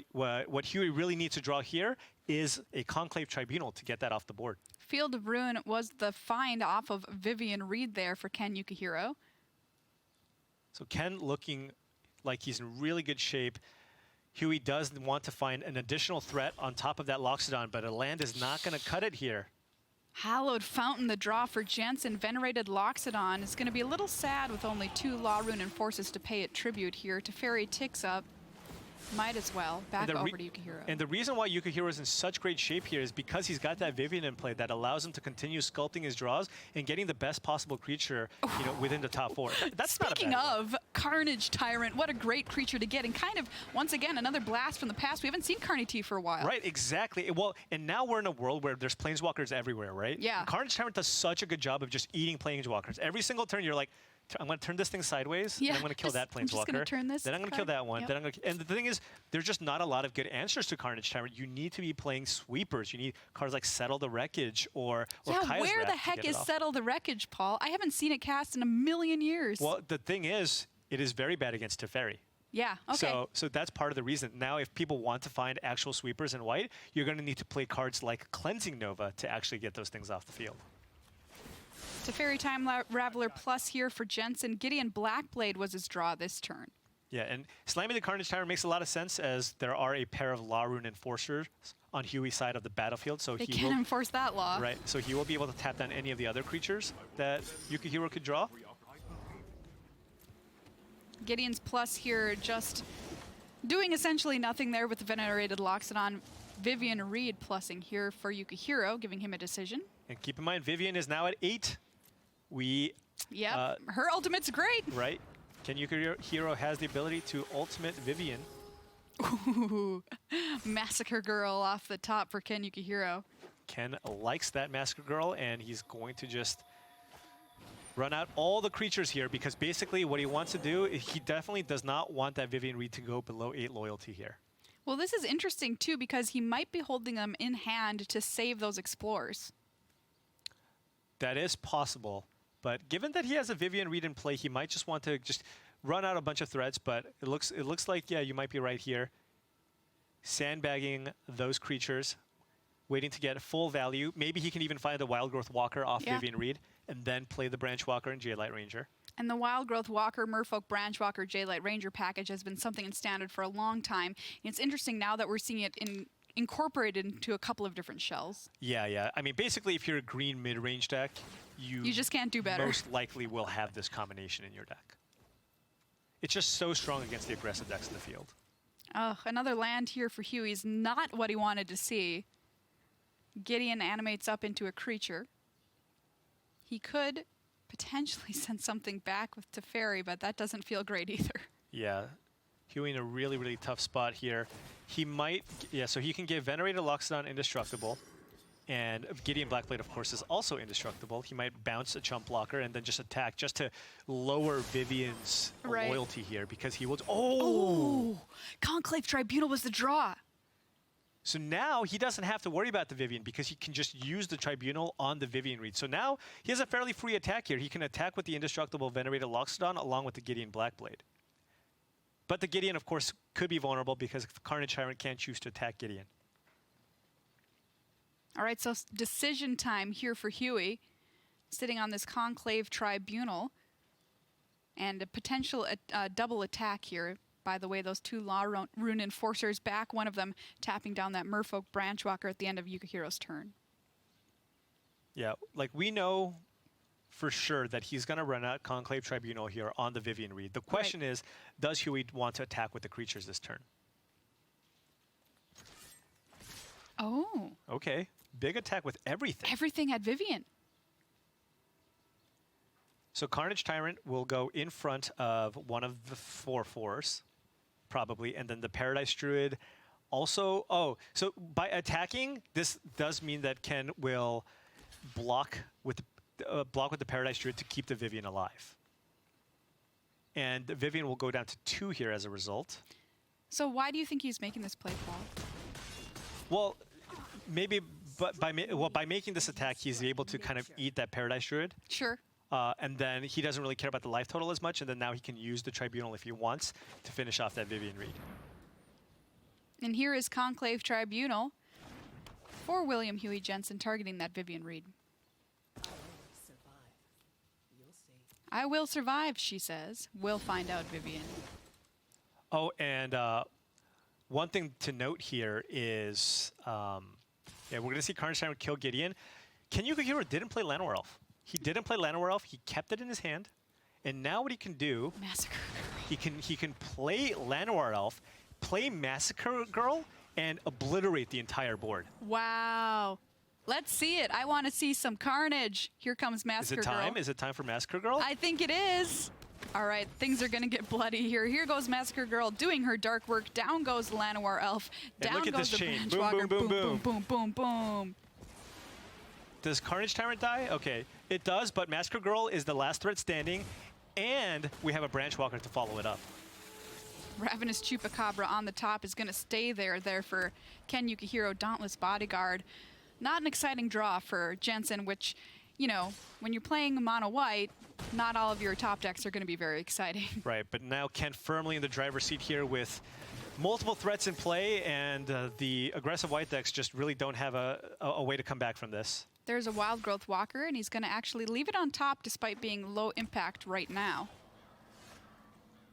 Huey really needs to draw here is a Conclave Tribunal to get that off the board. Field of Ruin was the find off of Vivian Reed there for Ken YUKUHIRO. So Ken looking like he's in really good shape. Huey does want to find an additional threat on top of that Loxodon, but a land is not going to cut it here. Hallowed Fountain, the draw for Jensen. Venerated Loxodon is going to be a little sad with only 2 Law Rune and Forces to pay it tribute here. Teferi ticks up. Might as well. Back over to YUKUHIRO. And the reason why YUKUHIRO is in such great shape here is because he's got that Vivian in play that allows him to continue sculpting his draws and getting the best possible creature, you know, within the top 4. That's Speaking not a bad of Carnage Tyrant, what a great creature to get, and kind of once again another blast from the past. We haven't seen Carnity for a while. Right, exactly. Well, and now we're in a world where there's planeswalkers everywhere, right? Yeah. Carnage Tyrant does such a good job of just eating planeswalkers. Every single turn, you're like, I'm going to turn this thing sideways, Yeah, and I'm going to kill that planeswalker. I'm just gonna turn this then I'm going to kill card. that one. Yep. Then I'm going to, and the thing is, there's just not a lot of good answers to Carnage Tyrant. You need to be playing sweepers. You need cards like Settle the Wreckage or Yeah, Kaya's where Wrath the to heck get it is off. Settle the Wreckage, Paul? I haven't seen it cast in a million years. Well, the thing is, it is very bad against Teferi. Yeah, okay. So that's part of the reason. Now, if people want to find actual sweepers in white, you're going to need to play cards like Cleansing Nova to actually get those things off the field. Teferi Time Raveler Plus here for Jensen. Gideon Blackblade was his draw this turn. Yeah, and slamming the Carnage Tyrant makes a lot of sense as there are a pair of Law Rune Enforcers on Huey's side of the battlefield. So They he can't will, enforce that law. right, so he will be able to tap down any of the other creatures that YUKUHIRO could draw. Gideon's Plus here just doing essentially nothing there with the Venerated Loxodon. Vivian Reed plussing here for YUKUHIRO, giving him a decision. And keep in mind, Vivian is now at 8. Yep, her ultimate's great. Right? Ken YUKUHIRO has the ability to ultimate Vivian. Ooh, Massacre Girl off the top for Ken YUKUHIRO. Ken likes that Massacre Girl, and he's going to just run out all the creatures here because basically what he wants to do, he definitely does not want that Vivian Reed to go below 8 loyalty here. Well, this is interesting too because he might be holding them in hand to save those Explorers. That is possible, but given that he has a Vivian Reed in play, he might just want to just run out a bunch of threats, but it looks like, yeah, you might be right here. Sandbagging those creatures, waiting to get full value. Maybe he can even find the Wild Growth Walker off Vivian Reed and then play the Branch Walker and Jadelight Ranger. And the Wild Growth Walker, Merfolk Branch Walker, Jadelight Ranger package has been something in Standard for a long time. And it's interesting now that we're seeing it incorporated into a couple of different shells. Yeah. I mean, basically, if you're a green mid-range deck, you just can't do better. Most likely will have this combination in your deck. It's just so strong against the aggressive decks in the field. Oh, another land here for Huey's not what he wanted to see. Gideon animates up into a creature. He could potentially send something back with Teferi, but that doesn't feel great either. Yeah. Huey in a really, really tough spot here. He might, so he can give Venerated Loxodon indestructible. And Gideon Blackblade, of course, is also indestructible. He might bounce a Chump Blocker and then just attack just to lower Vivian's loyalty here because he will... Oh! Conclave Tribunal was the draw. So now he doesn't have to worry about the Vivian because he can just use the Tribunal on the Vivian Reed. So now he has a fairly free attack here. He can attack with the indestructible Venerated Loxodon along with the Gideon Blackblade. But the Gideon, of course, could be vulnerable because Carnage Tyrant can't choose to attack Gideon. All right, so decision time here for Huey, sitting on this Conclave Tribunal, and a potential double attack here. By the way, those 2 Law Rune Enforcers back, one of them tapping down that Merfolk Branch Walker at the end of YUKUHIRO's turn. Yeah, like we know for sure that he's going to run out Conclave Tribunal here on the Vivian Reed. The question is, does Huey want to attack with the creatures this turn? Oh. Okay, big attack with everything. Everything at Vivian. So Carnage Tyrant will go in front of one of the 4/4s, probably, and then the Paradise Druid also... Oh, so by attacking, this does mean that Ken will block with the Paradise Druid to keep the Vivian alive. And the Vivian will go down to 2 here as a result. So why do you think he's making this play, Paul? Well, maybe by making this attack, he's able to kind of eat that Paradise Druid. Sure. And then he doesn't really care about the life total as much, and then now he can use the Tribunal if he wants to finish off that Vivian Reed. And here is Conclave Tribunal for William Huey Jensen targeting that Vivian Reed. I will survive, she says. We'll find out, Vivian. Oh, and one thing to note here is, yeah, we're going to see Carnage Tyrant kill Gideon. Ken YUKUHIRO didn't play Llanowar Elf. He didn't play Llanowar Elf. He kept it in his hand. And now what he can do, Massacre. he can play Llanowar Elf, play Massacre Girl, and obliterate the entire board. Wow. Let's see it. I want to see some carnage. Here comes Massacre Girl. Is it time? Is it time for Massacre Girl? I think it is. All right, things are going to get bloody here. Here goes Massacre Girl doing her dark work. Down goes Llanowar Elf. Down look at goes this the chain. Branch Boom, Walker. boom, boom, boom, boom, boom, boom. Does Carnage Tyrant die? Okay, it does, but Massacre Girl is the last threat standing, and we have a Branch Walker to follow it up. Ravenous Chupacabra on the top is going to stay there for Ken YUKUHIRO, Dauntless Bodyguard. Not an exciting draw for Jensen, which, you know, when you're playing mono white, not all of your top decks are going to be very exciting. Right, but now Ken firmly in the driver's seat here with multiple threats in play, and the aggressive white decks just really don't have a way to come back from this. There's a Wild Growth Walker, and he's going to actually leave it on top despite being low impact right now.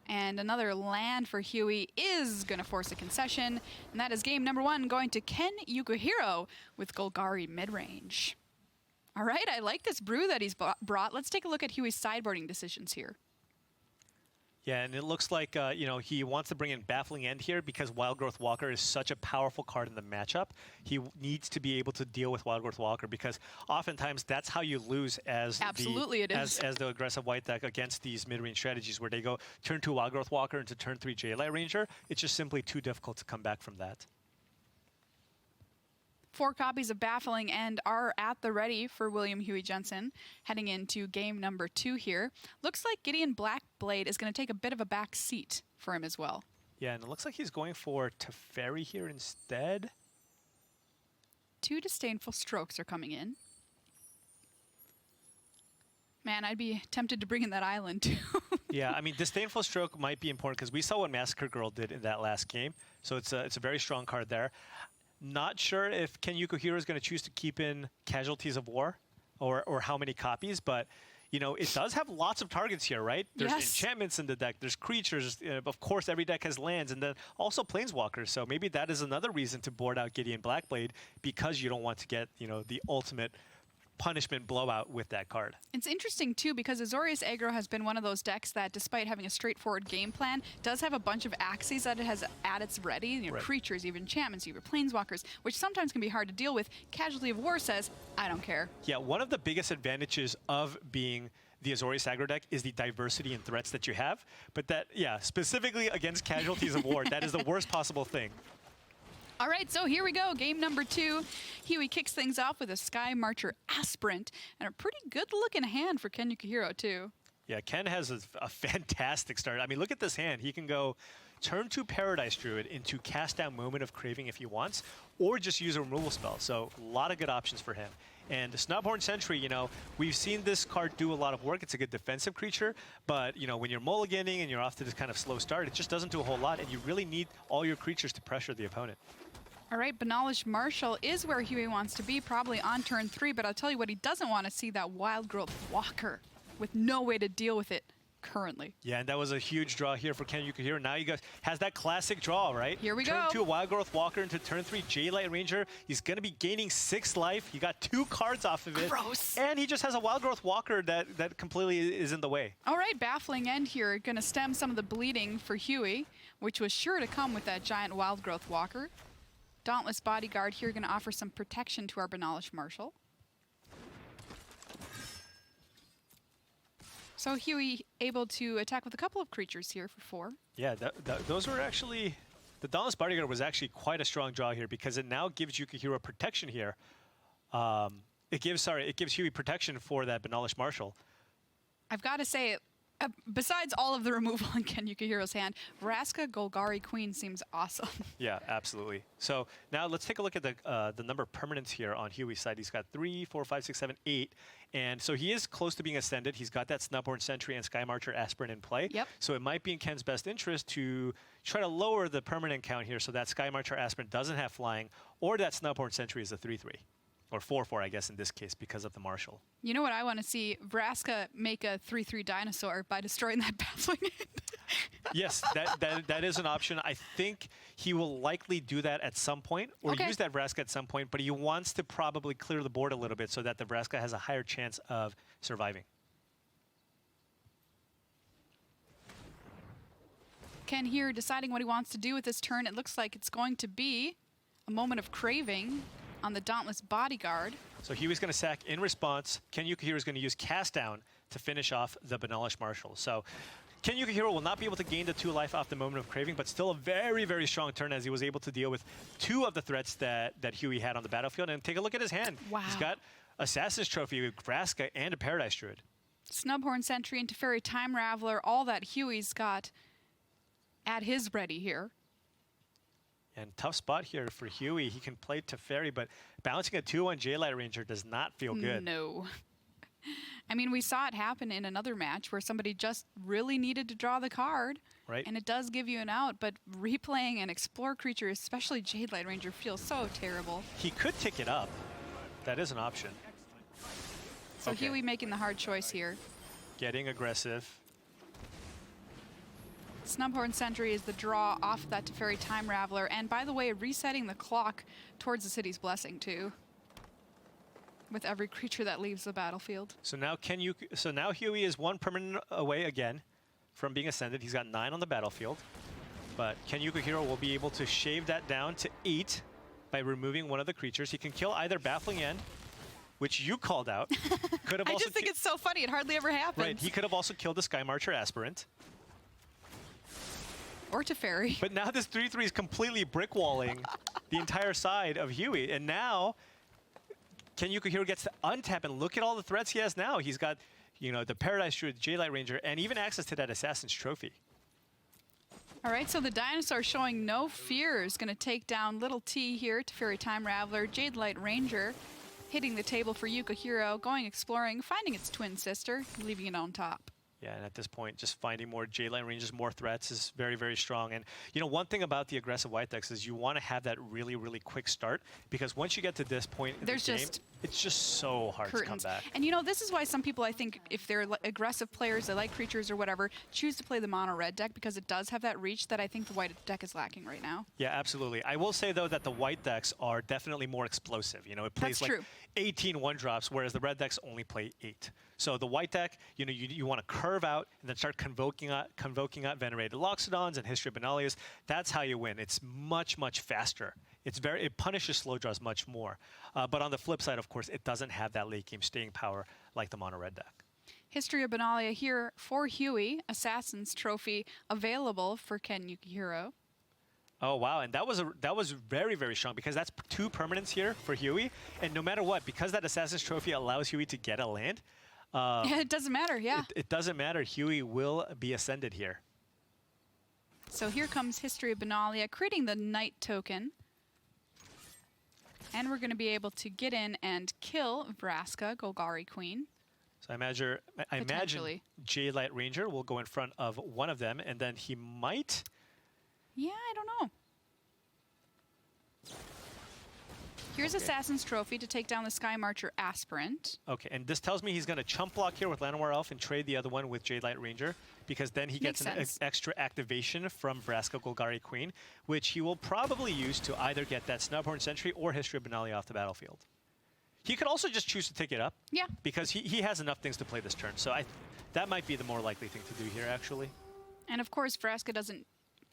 And another land for Huey is going to force a concession, and that is game number 1 going to Ken YUKUHIRO with Golgari Midrange. All right, I like this brew that he's brought. Let's take a look at Huey's sideboarding decisions here. Yeah, and it looks like you know, he wants to bring in Baffling End here because Wild Growth Walker is such a powerful card in the matchup. He needs to be able to deal with Wild Growth Walker because oftentimes that's how you lose as as the aggressive white deck against these mid-range strategies where they go turn 2 Wild Growth Walker into turn 3 J-Light Ranger. It's just simply too difficult to come back from that. 4 copies of Baffling End are at the ready for William Huey Jensen heading into game number 2 here. Looks like Gideon Blackblade is going to take a bit of a back seat for him as well. Yeah, and it looks like he's going for Teferi here instead. 2 Disdainful Strokes are coming in. Man, I'd be tempted to bring in that island too. Yeah, I mean, Disdainful Stroke might be important because we saw what Massacre Girl did in that last game. So it's a very strong card there. Not sure if Ken YUKUHIRO is going to choose to keep in Casualties of War or how many copies, but you know, it does have lots of targets here, right? There's enchantments in the deck, there's creatures, of course every deck has lands, and then also Planeswalkers, so maybe that is another reason to board out Gideon Blackblade because you don't want to get, you know, the ultimate punishment blowout with that card. It's interesting too because Azorius Aggro has been one of those decks that, despite having a straightforward game plan, does have a bunch of axes that it has at its ready. You know, right. Creatures, even enchantments, even planeswalkers, which sometimes can be hard to deal with. Casualty of War says, I don't care. Yeah, one of the biggest advantages of being the Azorius Aggro deck is the diversity in threats that you have. But that, yeah, specifically against Casualties of War, that is the worst possible thing. All right, so here we go. Game number 2. Huey kicks things off with a Sky Marcher Aspirant and a pretty good-looking hand for Ken YUKUHIRO, too. Yeah, Ken has a fantastic start. I mean, look at this hand. He can go turn 2 Paradise Druid into Cast Down Moment of Craving if he wants, or just use a removal spell. So a lot of good options for him. And the Snubhorn Sentry, you know, we've seen this card do a lot of work. It's a good defensive creature, but, you know, when you're mulliganing and you're off to this kind of slow start, it just doesn't do a whole lot, and you really need all your creatures to pressure the opponent. All right, Benalige Marshal is where Huey wants to be, probably on turn 3, but I'll tell you what, he doesn't want to see that Wild Growth Walker with no way to deal with it currently. Yeah, and that was a huge draw here for Ken YUKUHIRO. Now he has that classic draw, right? Here we go. go. Turn 2 Wild Growth Walker into turn 3 J-Light Ranger. He's going to be gaining 6 life. He got 2 cards off of it. Gross. And he just has a Wild Growth Walker that completely is in the way. All right, Baffling End here, going to stem some of the bleeding for Huey, which was sure to come with that giant Wild Growth Walker. Dauntless Bodyguard here going to offer some protection to our Benalige Marshal. So Huey able to attack with a couple of creatures here for 4. Yeah, those were actually... The Dauntless Bodyguard was actually quite a strong draw here because it now gives YUKUHIRO protection here. It gives Huey protection for that Benalige Marshal. I've got to say, besides all of the removal in Ken YUKUHIRO's hand, Vraska Golgari Queen seems awesome. Yeah, absolutely. So now let's take a look at the number of permanents here on Huey's side. He's got 3, 4, 5, 6, 7, 8. And so he is close to being ascended. He's got that Snubhorn Sentry and Sky Marcher Aspirant in play. Yep. So it might be in Ken's best interest to try to lower the permanent count here so that Sky Marcher Aspirant doesn't have flying, or that Snubhorn Sentry is a 3-3. Or 4-4, I guess, in this case, because of the Marshal. You know what I want to see? Vraska make a 3-3 dinosaur by destroying that Baffling End. Yes, that is an option. I think he will likely do that at some point, or use that Vraska at some point, but he wants to probably clear the board a little bit so that the Vraska has a higher chance of surviving. Ken here deciding what he wants to do with this turn. It looks like it's going to be a moment of craving on the Dauntless Bodyguard. So Huey's going to sack in response. Ken YUKUHIRO is going to use Cast Down to finish off the Banalish Marshal. So Ken YUKUHIRO will not be able to gain the 2 life off the moment of craving, but still a very, very strong turn as he was able to deal with 2 of the threats that Huey had on the battlefield. And take a look at his hand. Wow. He's got Assassin's Trophy with Vraska and a Paradise Druid. Snubhorn Sentry into Teferi Time Raveler, all that Huey's got at his ready here. And tough spot here for Huey. He can play Teferi, but bouncing a 2-1 J-Light Ranger does not feel good. No. I mean, we saw it happen in another match where somebody just really needed to draw the card. Right. And it does give you an out, but replaying an Explore creature, especially Jade-Light Ranger, feels so terrible. He could tick it up. That is an option. So Huey making the hard choice here. Getting aggressive. Snubhorn Sentry is the draw off that Teferi Time Raveler, and by the way, resetting the clock towards the City's Blessing too, with every creature that leaves the battlefield. So now now Huey is 1 permanent away again from being ascended. He's got 9 on the battlefield, but Ken YUKUHIRO will be able to shave that down to 8 by removing one of the creatures. He can kill either Baffling End, which you called out. Could have I also just think it's so funny. It hardly ever happens. Right. He could have also killed the Sky Marcher Aspirant. Or Teferi. But now this 3/3 is completely brick walling the entire side of Huey. And now Ken YUKUHIRO gets to untap and look at all the threats he has now. He's got, you know, the Paradise Druid, J-Light Ranger, and even access to that Assassin's Trophy. All right, so the Dinosaur showing no fear is going to take down Little T here, Teferi Time Raveler, Jade-Light Ranger, hitting the table for YUKUHIRO, going exploring, finding its twin sister, leaving it on top. Yeah, and at this point, just finding more J-Line Rangers, more threats is very, very strong. And, you know, one thing about the aggressive white decks is you want to have that really, really quick start, because once you get to this point in the game, it's just so hard to come back. And, you know, this is why some people, I think, if they're aggressive players, they like creatures or whatever, choose to play the mono-red deck because it does have that reach that I think the white deck is lacking right now. Yeah, absolutely. I will say, though, that the white decks are definitely more explosive. You know, it plays like 18 one-drops, whereas the red decks only play 8. So the white deck, you know, you want to curve out and then start convoking out Venerated Loxodons and History of Benalius. That's how you win. It's much, much faster. It punishes slow draws much more. But on the flip side, of course, it doesn't have that late game staying power like the mono red deck. History of Benalia here for Huey, Assassin's Trophy available for Ken YUKUHIRO. Oh wow, and that was very, very strong because that's 2 permanents here for Huey, and no matter what, because that Assassin's Trophy allows Huey to get a land. It doesn't matter, yeah. It doesn't matter. Huey will be ascended here. So here comes History of Benalia, creating the Knight token. And we're going to be able to get in and kill Vraska, Golgari Queen. So I imagine J-Light Ranger will go in front of one of them, and then he might... Yeah, I don't know. Here's Assassin's Trophy to take down the Sky Marcher Aspirant. Okay, and this tells me he's going to chump block here with Llanowar Elf and trade the other one with Jade-Light Ranger, because then he gets an extra activation from Vraska Golgari Queen, which he will probably use to either get that Snubhorn Sentry or History of Benalia off the battlefield. He could also just choose to take it up. Yeah. Because he has enough things to play this turn. So that might be the more likely thing to do here, actually. And of course, Vraska doesn't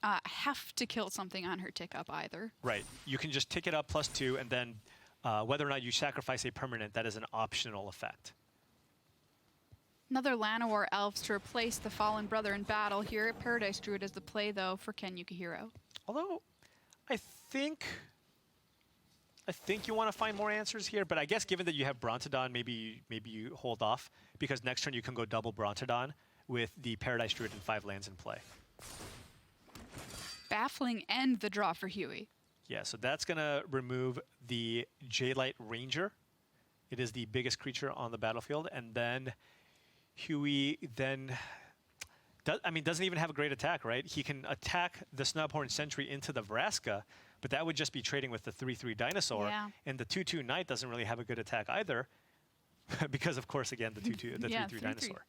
have to kill something on her tick up either. Right. You can just tick it up +2, and then whether or not you sacrifice a permanent, that is an optional effect. Another Llanowar Elves to replace the Fallen Brother in battle here. Paradise Druid is the play, though, for Ken YUKUHIRO. Although, I think you want to find more answers here, but I guess given that you have Brontodon, maybe you hold off, because next turn you can go double Brontodon with the Paradise Druid and 5 lands in play. Baffling End the draw for Huey. Yeah, so that's going to remove the J-Light Ranger. It is the biggest creature on the battlefield, and then Huey doesn't even have a great attack, right? He can attack the Snubhorn Sentry into the Vraska, but that would just be trading with the 3/3 Dinosaur. Yeah. And the 2/2 Knight doesn't really have a good attack either, because of course, again, the 3/3 Dinosaur.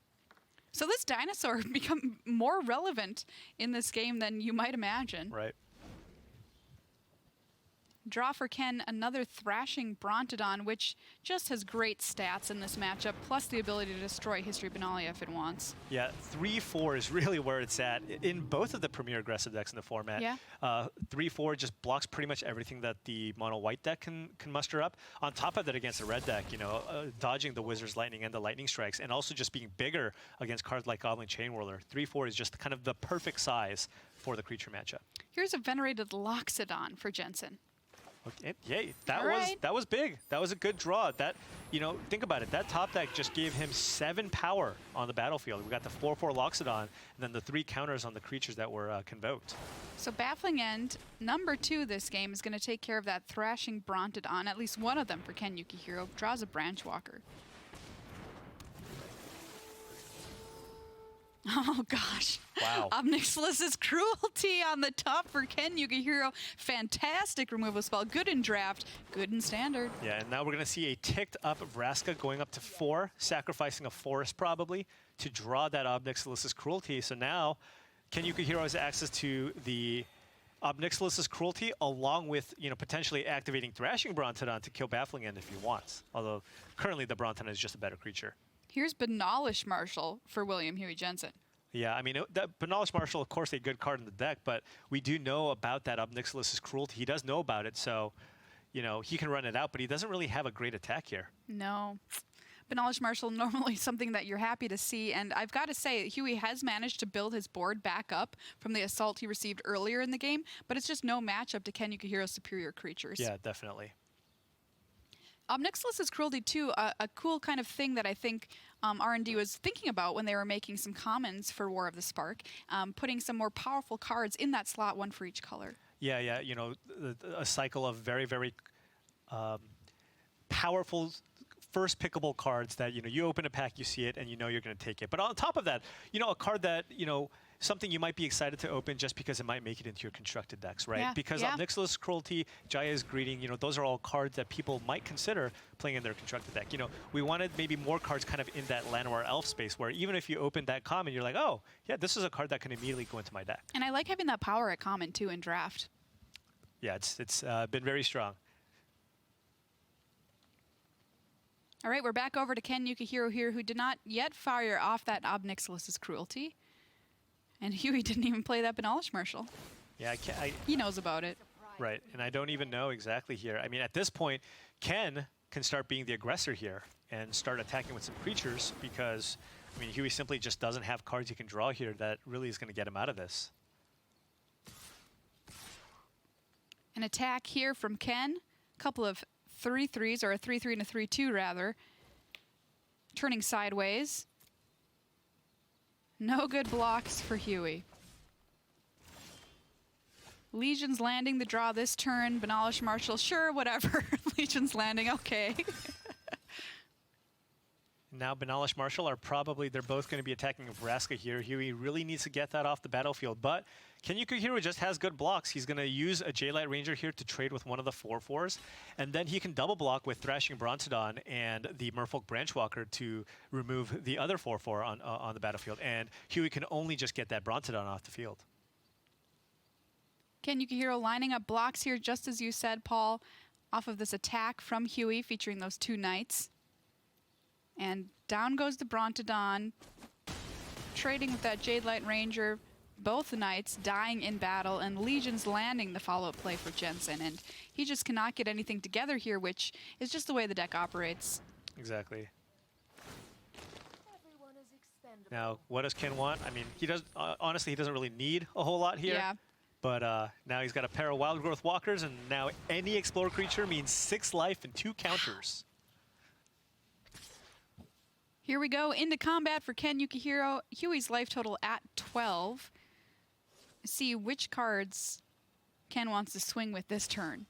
So this dinosaur become more relevant in this game than you might imagine. Right. Draw for Ken, another Thrashing Brontodon, which just has great stats in this matchup, plus the ability to destroy History Benalia if it wants. Yeah, 3-4 is really where it's at in both of the premier aggressive decks in the format. Yeah. 3-4 just blocks pretty much everything that the mono white deck can muster up. On top of that, against the red deck, you know, dodging the Wizard's Lightning and the Lightning Strikes, and also just being bigger against cards like Goblin Chain Whirler. 3-4 is just kind of the perfect size for the creature matchup. Here's a Venerated Loxodon for Jensen. Okay, yay, that All was big. That was a good draw. That, you know, think about it. That top deck just gave him 7 power on the battlefield. We got the 4/4 Loxodon, and then the 3 counters on the creatures that were convoked. So Baffling End, number 2 this game, is going to take care of that Thrashing Brontodon. At least one of them for Ken YUKUHIRO. Draws a Branchwalker. Oh, gosh. Wow. Obnixilus's Cruelty on the top for Ken YUKUHIRO. Fantastic removal spell. Good in draft, good in standard. Yeah, and now we're going to see a ticked up Vraska going up to 4, sacrificing a forest probably to draw that Obnixilus's Cruelty. So now Ken YUKUHIRO has access to the Obnixilus's Cruelty along with, you know, potentially activating Thrashing Brontodon to kill Baffling End if he wants. Although currently the Brontodon is just a better creature. Here's Benalish Marshal for William Huey Jensen. Yeah, I mean, that Benalish Marshal, of course, a good card in the deck, but we do know about that Obnixilus's Cruelty. He does know about it, so, you know, he can run it out, but he doesn't really have a great attack here. No. Benalish Marshal, normally something that you're happy to see, and I've got to say, Huey has managed to build his board back up from the assault he received earlier in the game, but it's just no matchup to Ken YUKUHIRO's superior creatures. Yeah, definitely. Obnixilus's Cruelty, too, a cool kind of thing that I think R&D was thinking about when they were making some commons for War of the Spark, putting some more powerful cards in that slot, one for each color. Yeah, yeah, you know, a cycle of very, very powerful first pickable cards that, you know, you open a pack, you see it, and you know you're going to take it. But on top of that, you know, a card that, you know, something you might be excited to open just because it might make it into your constructed decks, right? Yeah, Because yeah. Obnixilus's Cruelty, Jaya's Greeting, you know, those are all cards that people might consider playing in their constructed deck. You know, we wanted maybe more cards kind of in that Llanowar Elf space where even if you open that common, you're like, oh, yeah, this is a card that can immediately go into my deck. And I like having that power at common, too, in draft. Yeah, it's been very strong. All right, we're back over to Ken YUKUHIRO here, who did not yet fire off that Obnixilus's Cruelty. And Huey didn't even play that Benalish Marshal. Yeah, He knows about it. right, and I don't even know exactly here. I mean, at this point, Ken can start being the aggressor here and start attacking with some creatures because, I mean, Huey simply just doesn't have cards he can draw here that really is going to get him out of this. An attack here from Ken. A couple of 3/3s, or a 3/3 and a 3/2 rather. Turning sideways. No good blocks for Huey. Legion's Landing the draw this turn. Benalish Marshal, sure, whatever. Legion's Landing, okay. Now Benalish Marshal are probably, they're both going to be attacking Vraska here. Huey really needs to get that off the battlefield, but Ken YUKUHIRO just has good blocks. He's going to use a J-Light Ranger here to trade with one of the 4/4s, and then he can double block with Thrashing Brontodon and the Merfolk Branchwalker to remove the other 4/4 on the battlefield, and Huey can only just get that Brontodon off the field. Ken YUKUHIRO lining up blocks here, just as you said, Paul, off of this attack from Huey featuring those 2 knights. And down goes the Brontodon, trading with that Jade Light Ranger. Both knights dying in battle, and Legion's Landing the follow-up play for Jensen. And he just cannot get anything together here, which is just the way the deck operates. Exactly. Now, what does Ken want? I mean, he does. Honestly, he doesn't really need a whole lot here. Yeah. But now he's got a pair of Wild Growth Walkers, and now any Explorer creature means 6 life and 2 counters. Here we go into combat for Ken YUKUHIRO. Huey's life total at 12. See which cards Ken wants to swing with this turn.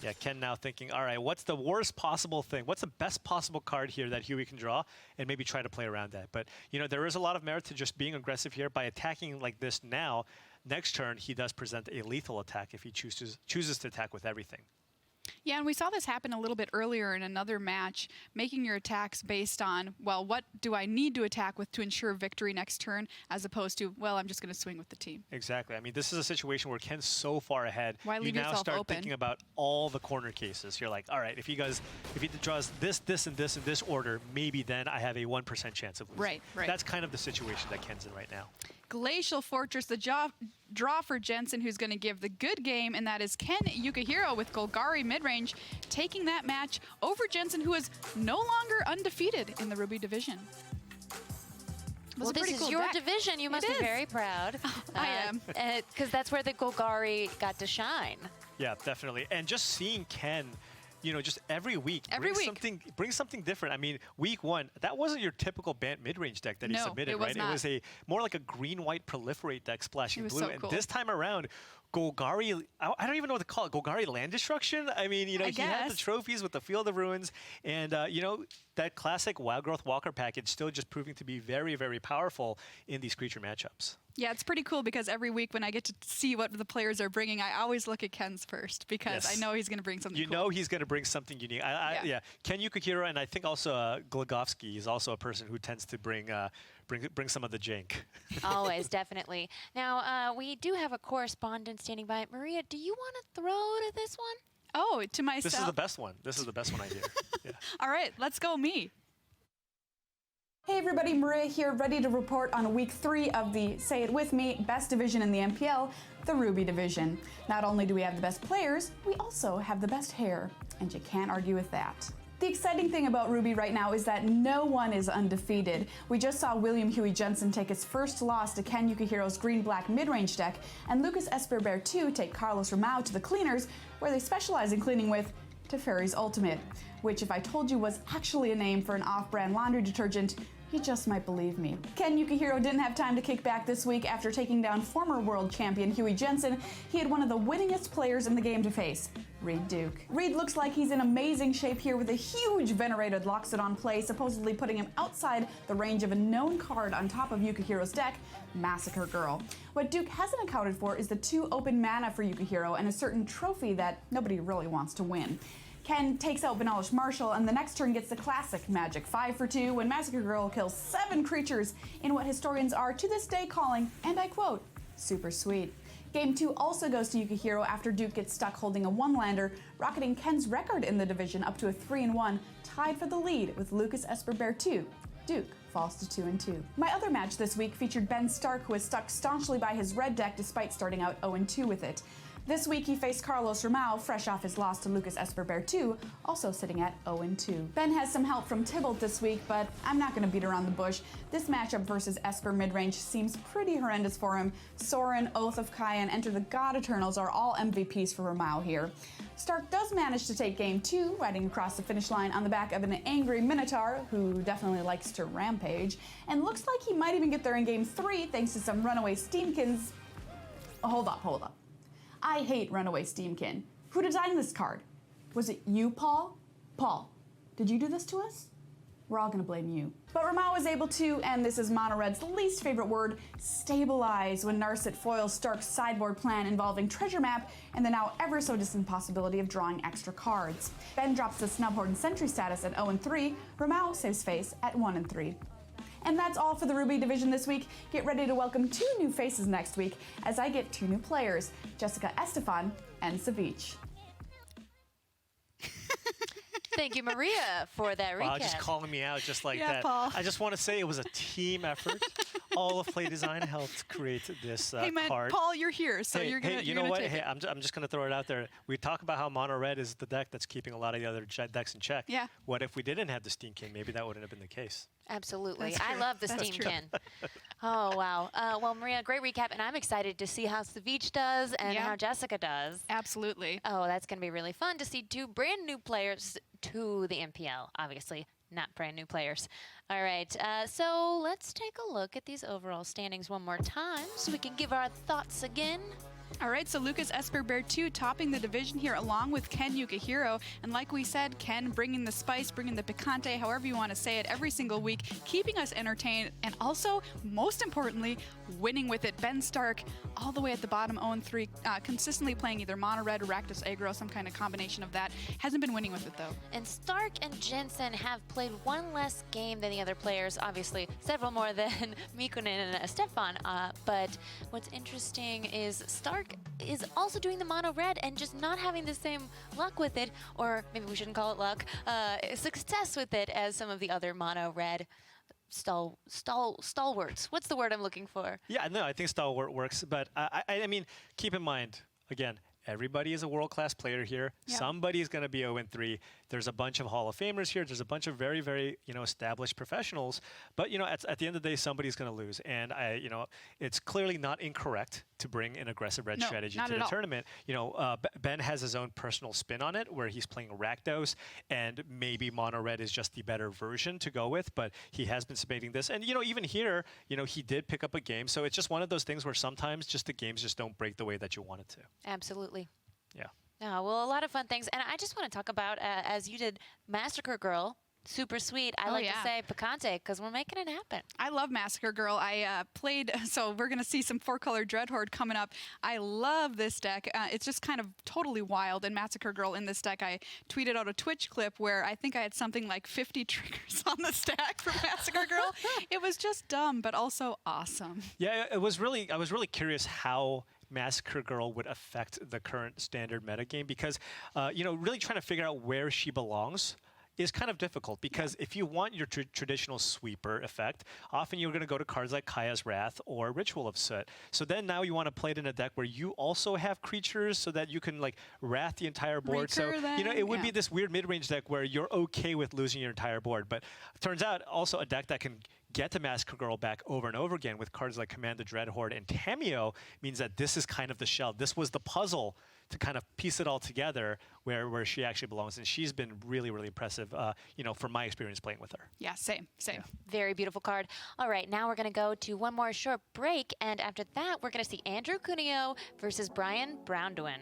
Yeah, Ken now thinking, all right, what's the worst possible thing? What's the best possible card here that Huey can draw? And maybe try to play around that. But, you know, there is a lot of merit to just being aggressive here. By attacking like this now, next turn he does present a lethal attack if he chooses to attack with everything. Yeah, and we saw this happen a little bit earlier in another match, making your attacks based on, well, what do I need to attack with to ensure victory next turn, as opposed to, well, I'm just going to swing with the team. Exactly. I mean, this is a situation where Ken's so far ahead. Why leave you now yourself start open? thinking about all the corner cases. You're like, all right, if he draws this, this, and this in this order, maybe then I have a 1% chance of losing. Right. That's kind of the situation that Ken's in right now. Glacial Fortress, the draw for Jensen, who's going to give the good game, and that is Ken YUKUHIRO with GOLGARI midrange, taking that match over Jensen, who is no longer undefeated in the Ruby division. Well, this is your division. You must be very proud. I am. Because that's where the Golgari got to shine. Yeah, definitely. And just seeing Ken, you know, just every week, bring something different. I mean, week 1, that wasn't your typical Bant midrange deck that he submitted, right? Not. It was more like a green-white proliferate deck splashing blue. So and cool. this time around, Golgari, I don't even know what to call it, Golgari Land Destruction? I mean, you know, he had the trophies with the Field of Ruins, and, you know, that classic Wild Growth Walker package still just proving to be very, very powerful in these creature matchups. Yeah, it's pretty cool because every week when I get to see what the players are bringing, I always look at Ken's first because I know he's going to bring something You cool. know he's going to bring something unique. Yeah. Ken YUKUHIRO, and I think also Glagovsky is also a person who tends to bring some of the jank. Always, definitely. Now, we do have a correspondent standing by. Maria, do you want to throw to this one? Oh, to myself. This is the best one. This is the best one I hear. Yeah. All right, let's go me. Hey everybody, Maria here, ready to report on week 3 of the, say it with me, best division in the MPL, the Ruby division. Not only do we have the best players, we also have the best hair, and you can't argue with that. The exciting thing about Ruby right now is that no one is undefeated. We just saw William Huey Jensen take his first loss to Ken YUKUHIRO's green-black midrange deck, and Lucas Esper Berthoud take Carlos Romao to the cleaners, where they specialize in cleaning with Teferi's Ultimate, which if I told you was actually a name for an off-brand laundry detergent, you just might believe me. Ken YUKUHIRO didn't have time to kick back this week after taking down former world champion Huey Jensen. He had one of the winningest players in the game to face, Reed Duke. Reed looks like he's in amazing shape here with a huge venerated Loxodon play, supposedly putting him outside the range of a known card on top of YUKUHIRO's deck, Massacre Girl. What Duke hasn't accounted for is the 2 open mana for YUKUHIRO and a certain trophy that nobody really wants to win. Ken takes out Benalish Marshall, and the next turn gets the classic Magic 5 for 2 when Massacre Girl kills 7 creatures in what historians are to this day calling, and I quote, super sweet. Game 2 also goes to YUKUHIRO after Duke gets stuck holding a 1-lander, rocketing Ken's record in the division up to a 3-1, tied for the lead with Lucas Esper Berthoud. Duke falls to 2-2. My other match this week featured Ben Stark, who has stuck staunchly by his red deck despite starting out 0-2 with it. This week he faced Carlos Romao, fresh off his loss to Lucas Esper Berthoud, also sitting at 0-2. Ben has some help from Tybalt this week, but I'm not going to beat around the bush. This matchup versus Esper Midrange seems pretty horrendous for him. Sorin, Oath of Kai, and Enter the God Eternals are all MVPs for Romao here. Stark does manage to take game 2, riding across the finish line on the back of an angry Minotaur, who definitely likes to rampage, and looks like he might even get there in game 3 thanks to some runaway Steamkins. Hold up. I hate Runaway Steamkin. Who designed this card? Was it you, Paul? Paul, did you do this to us? We're all gonna blame you. But Romao was able to, and this is Mono Red's least favorite word, stabilize when Narset foils Stark's sideboard plan involving Treasure Map and the now ever so distant possibility of drawing extra cards. Ben drops the Snubhorn Sentry status at 0-3, Romao saves face at 1-3. And that's all for the Ruby division this week. Get ready to welcome 2 new faces next week as I get 2 new players, Jessica Estefan and Savich. Thank you, Maria, for that recap. Wow, just calling me out just like that. Paul. I just want to say it was a team effort. All of Play Design helped create this Hey man, card. Paul, you're here, so you're gonna. You know what? Hey, I'm just gonna throw it out there. We talk about how Mono Red is the deck that's keeping a lot of the other decks in check. Yeah. What if we didn't have the Steam King? Maybe that wouldn't have been the case. Absolutely. That's I true. love the That's Steam true. Kin. Oh, wow. Well, Maria, great recap, and I'm excited to see how Savich does and how Jessica does. Absolutely. Oh, that's going to be really fun to see 2 brand new players to the MPL, obviously. Not brand new players. All right, so let's take a look at these overall standings one more time so we can give our thoughts again. All right, so Lucas Esper Berthoud topping the division here along with Ken YUKUHIRO. And like we said, Ken bringing the spice, bringing the picante, however you want to say it, every single week, keeping us entertained, and also, most importantly, winning with it. Ben Stark, all the way at the bottom, 0-3, consistently playing either mono red or Rakdos aggro, some kind of combination of that. Hasn't been winning with it, though. And Stark and Jensen have played one less game than the other players, obviously several more than Mikunin and Stefan. But what's interesting is Stark is also doing the mono red and just not having the same luck with it, or maybe we shouldn't call it luck, success with it as some of the other mono red stalwarts. What's the word I'm looking for? Yeah, no, I think stalwart works, but I mean, keep in mind, again, everybody is a world-class player here. Yep. Somebody's going to be 0-3. There's a bunch of Hall of Famers here. There's a bunch of very, very, established professionals. But, at the end of the day, somebody's going to lose. And, it's clearly not incorrect to bring an aggressive red strategy to the tournament. Ben has his own personal spin on it, where he's playing Rakdos, and maybe mono red is just the better version to go with. But he has been submitting this. And, even here, he did pick up a game. So it's just one of those things where sometimes just the games just don't break the way that you want it to. Absolutely. Yeah. Well, a lot of fun things. And I just want to talk about, as you did, Massacre Girl. Super sweet. I like to say picante because we're making it happen. I love Massacre Girl. I played, so we're going to see some 4-color Dreadhorde coming up. I love this deck. It's just kind of totally wild. And Massacre Girl in this deck, I tweeted out a Twitch clip where I think I had something like 50 triggers on the stack for Massacre Girl. It was just dumb, but also awesome. Yeah, I was really curious how Massacre Girl would affect the current standard metagame because, really trying to figure out where she belongs is kind of difficult because if you want your traditional sweeper effect, often you're going to go to cards like Kaya's Wrath or Ritual of Soot. So then now you want to play it in a deck where you also have creatures so that you can like Wrath the entire board. Recur so, it would be this weird mid-range deck where you're okay with losing your entire board. But it turns out also a deck that can get the Massacre Girl back over and over again with cards like Command the Dreadhorde and Tameo means that this is kind of the shell. This was the puzzle to kind of piece it all together where she actually belongs. And she's been really, really impressive, from my experience playing with her. Yeah, same. Very beautiful card. All right, now we're going to go to one more short break. And after that, we're going to see Andrew Cuneo versus Brian Brownduin.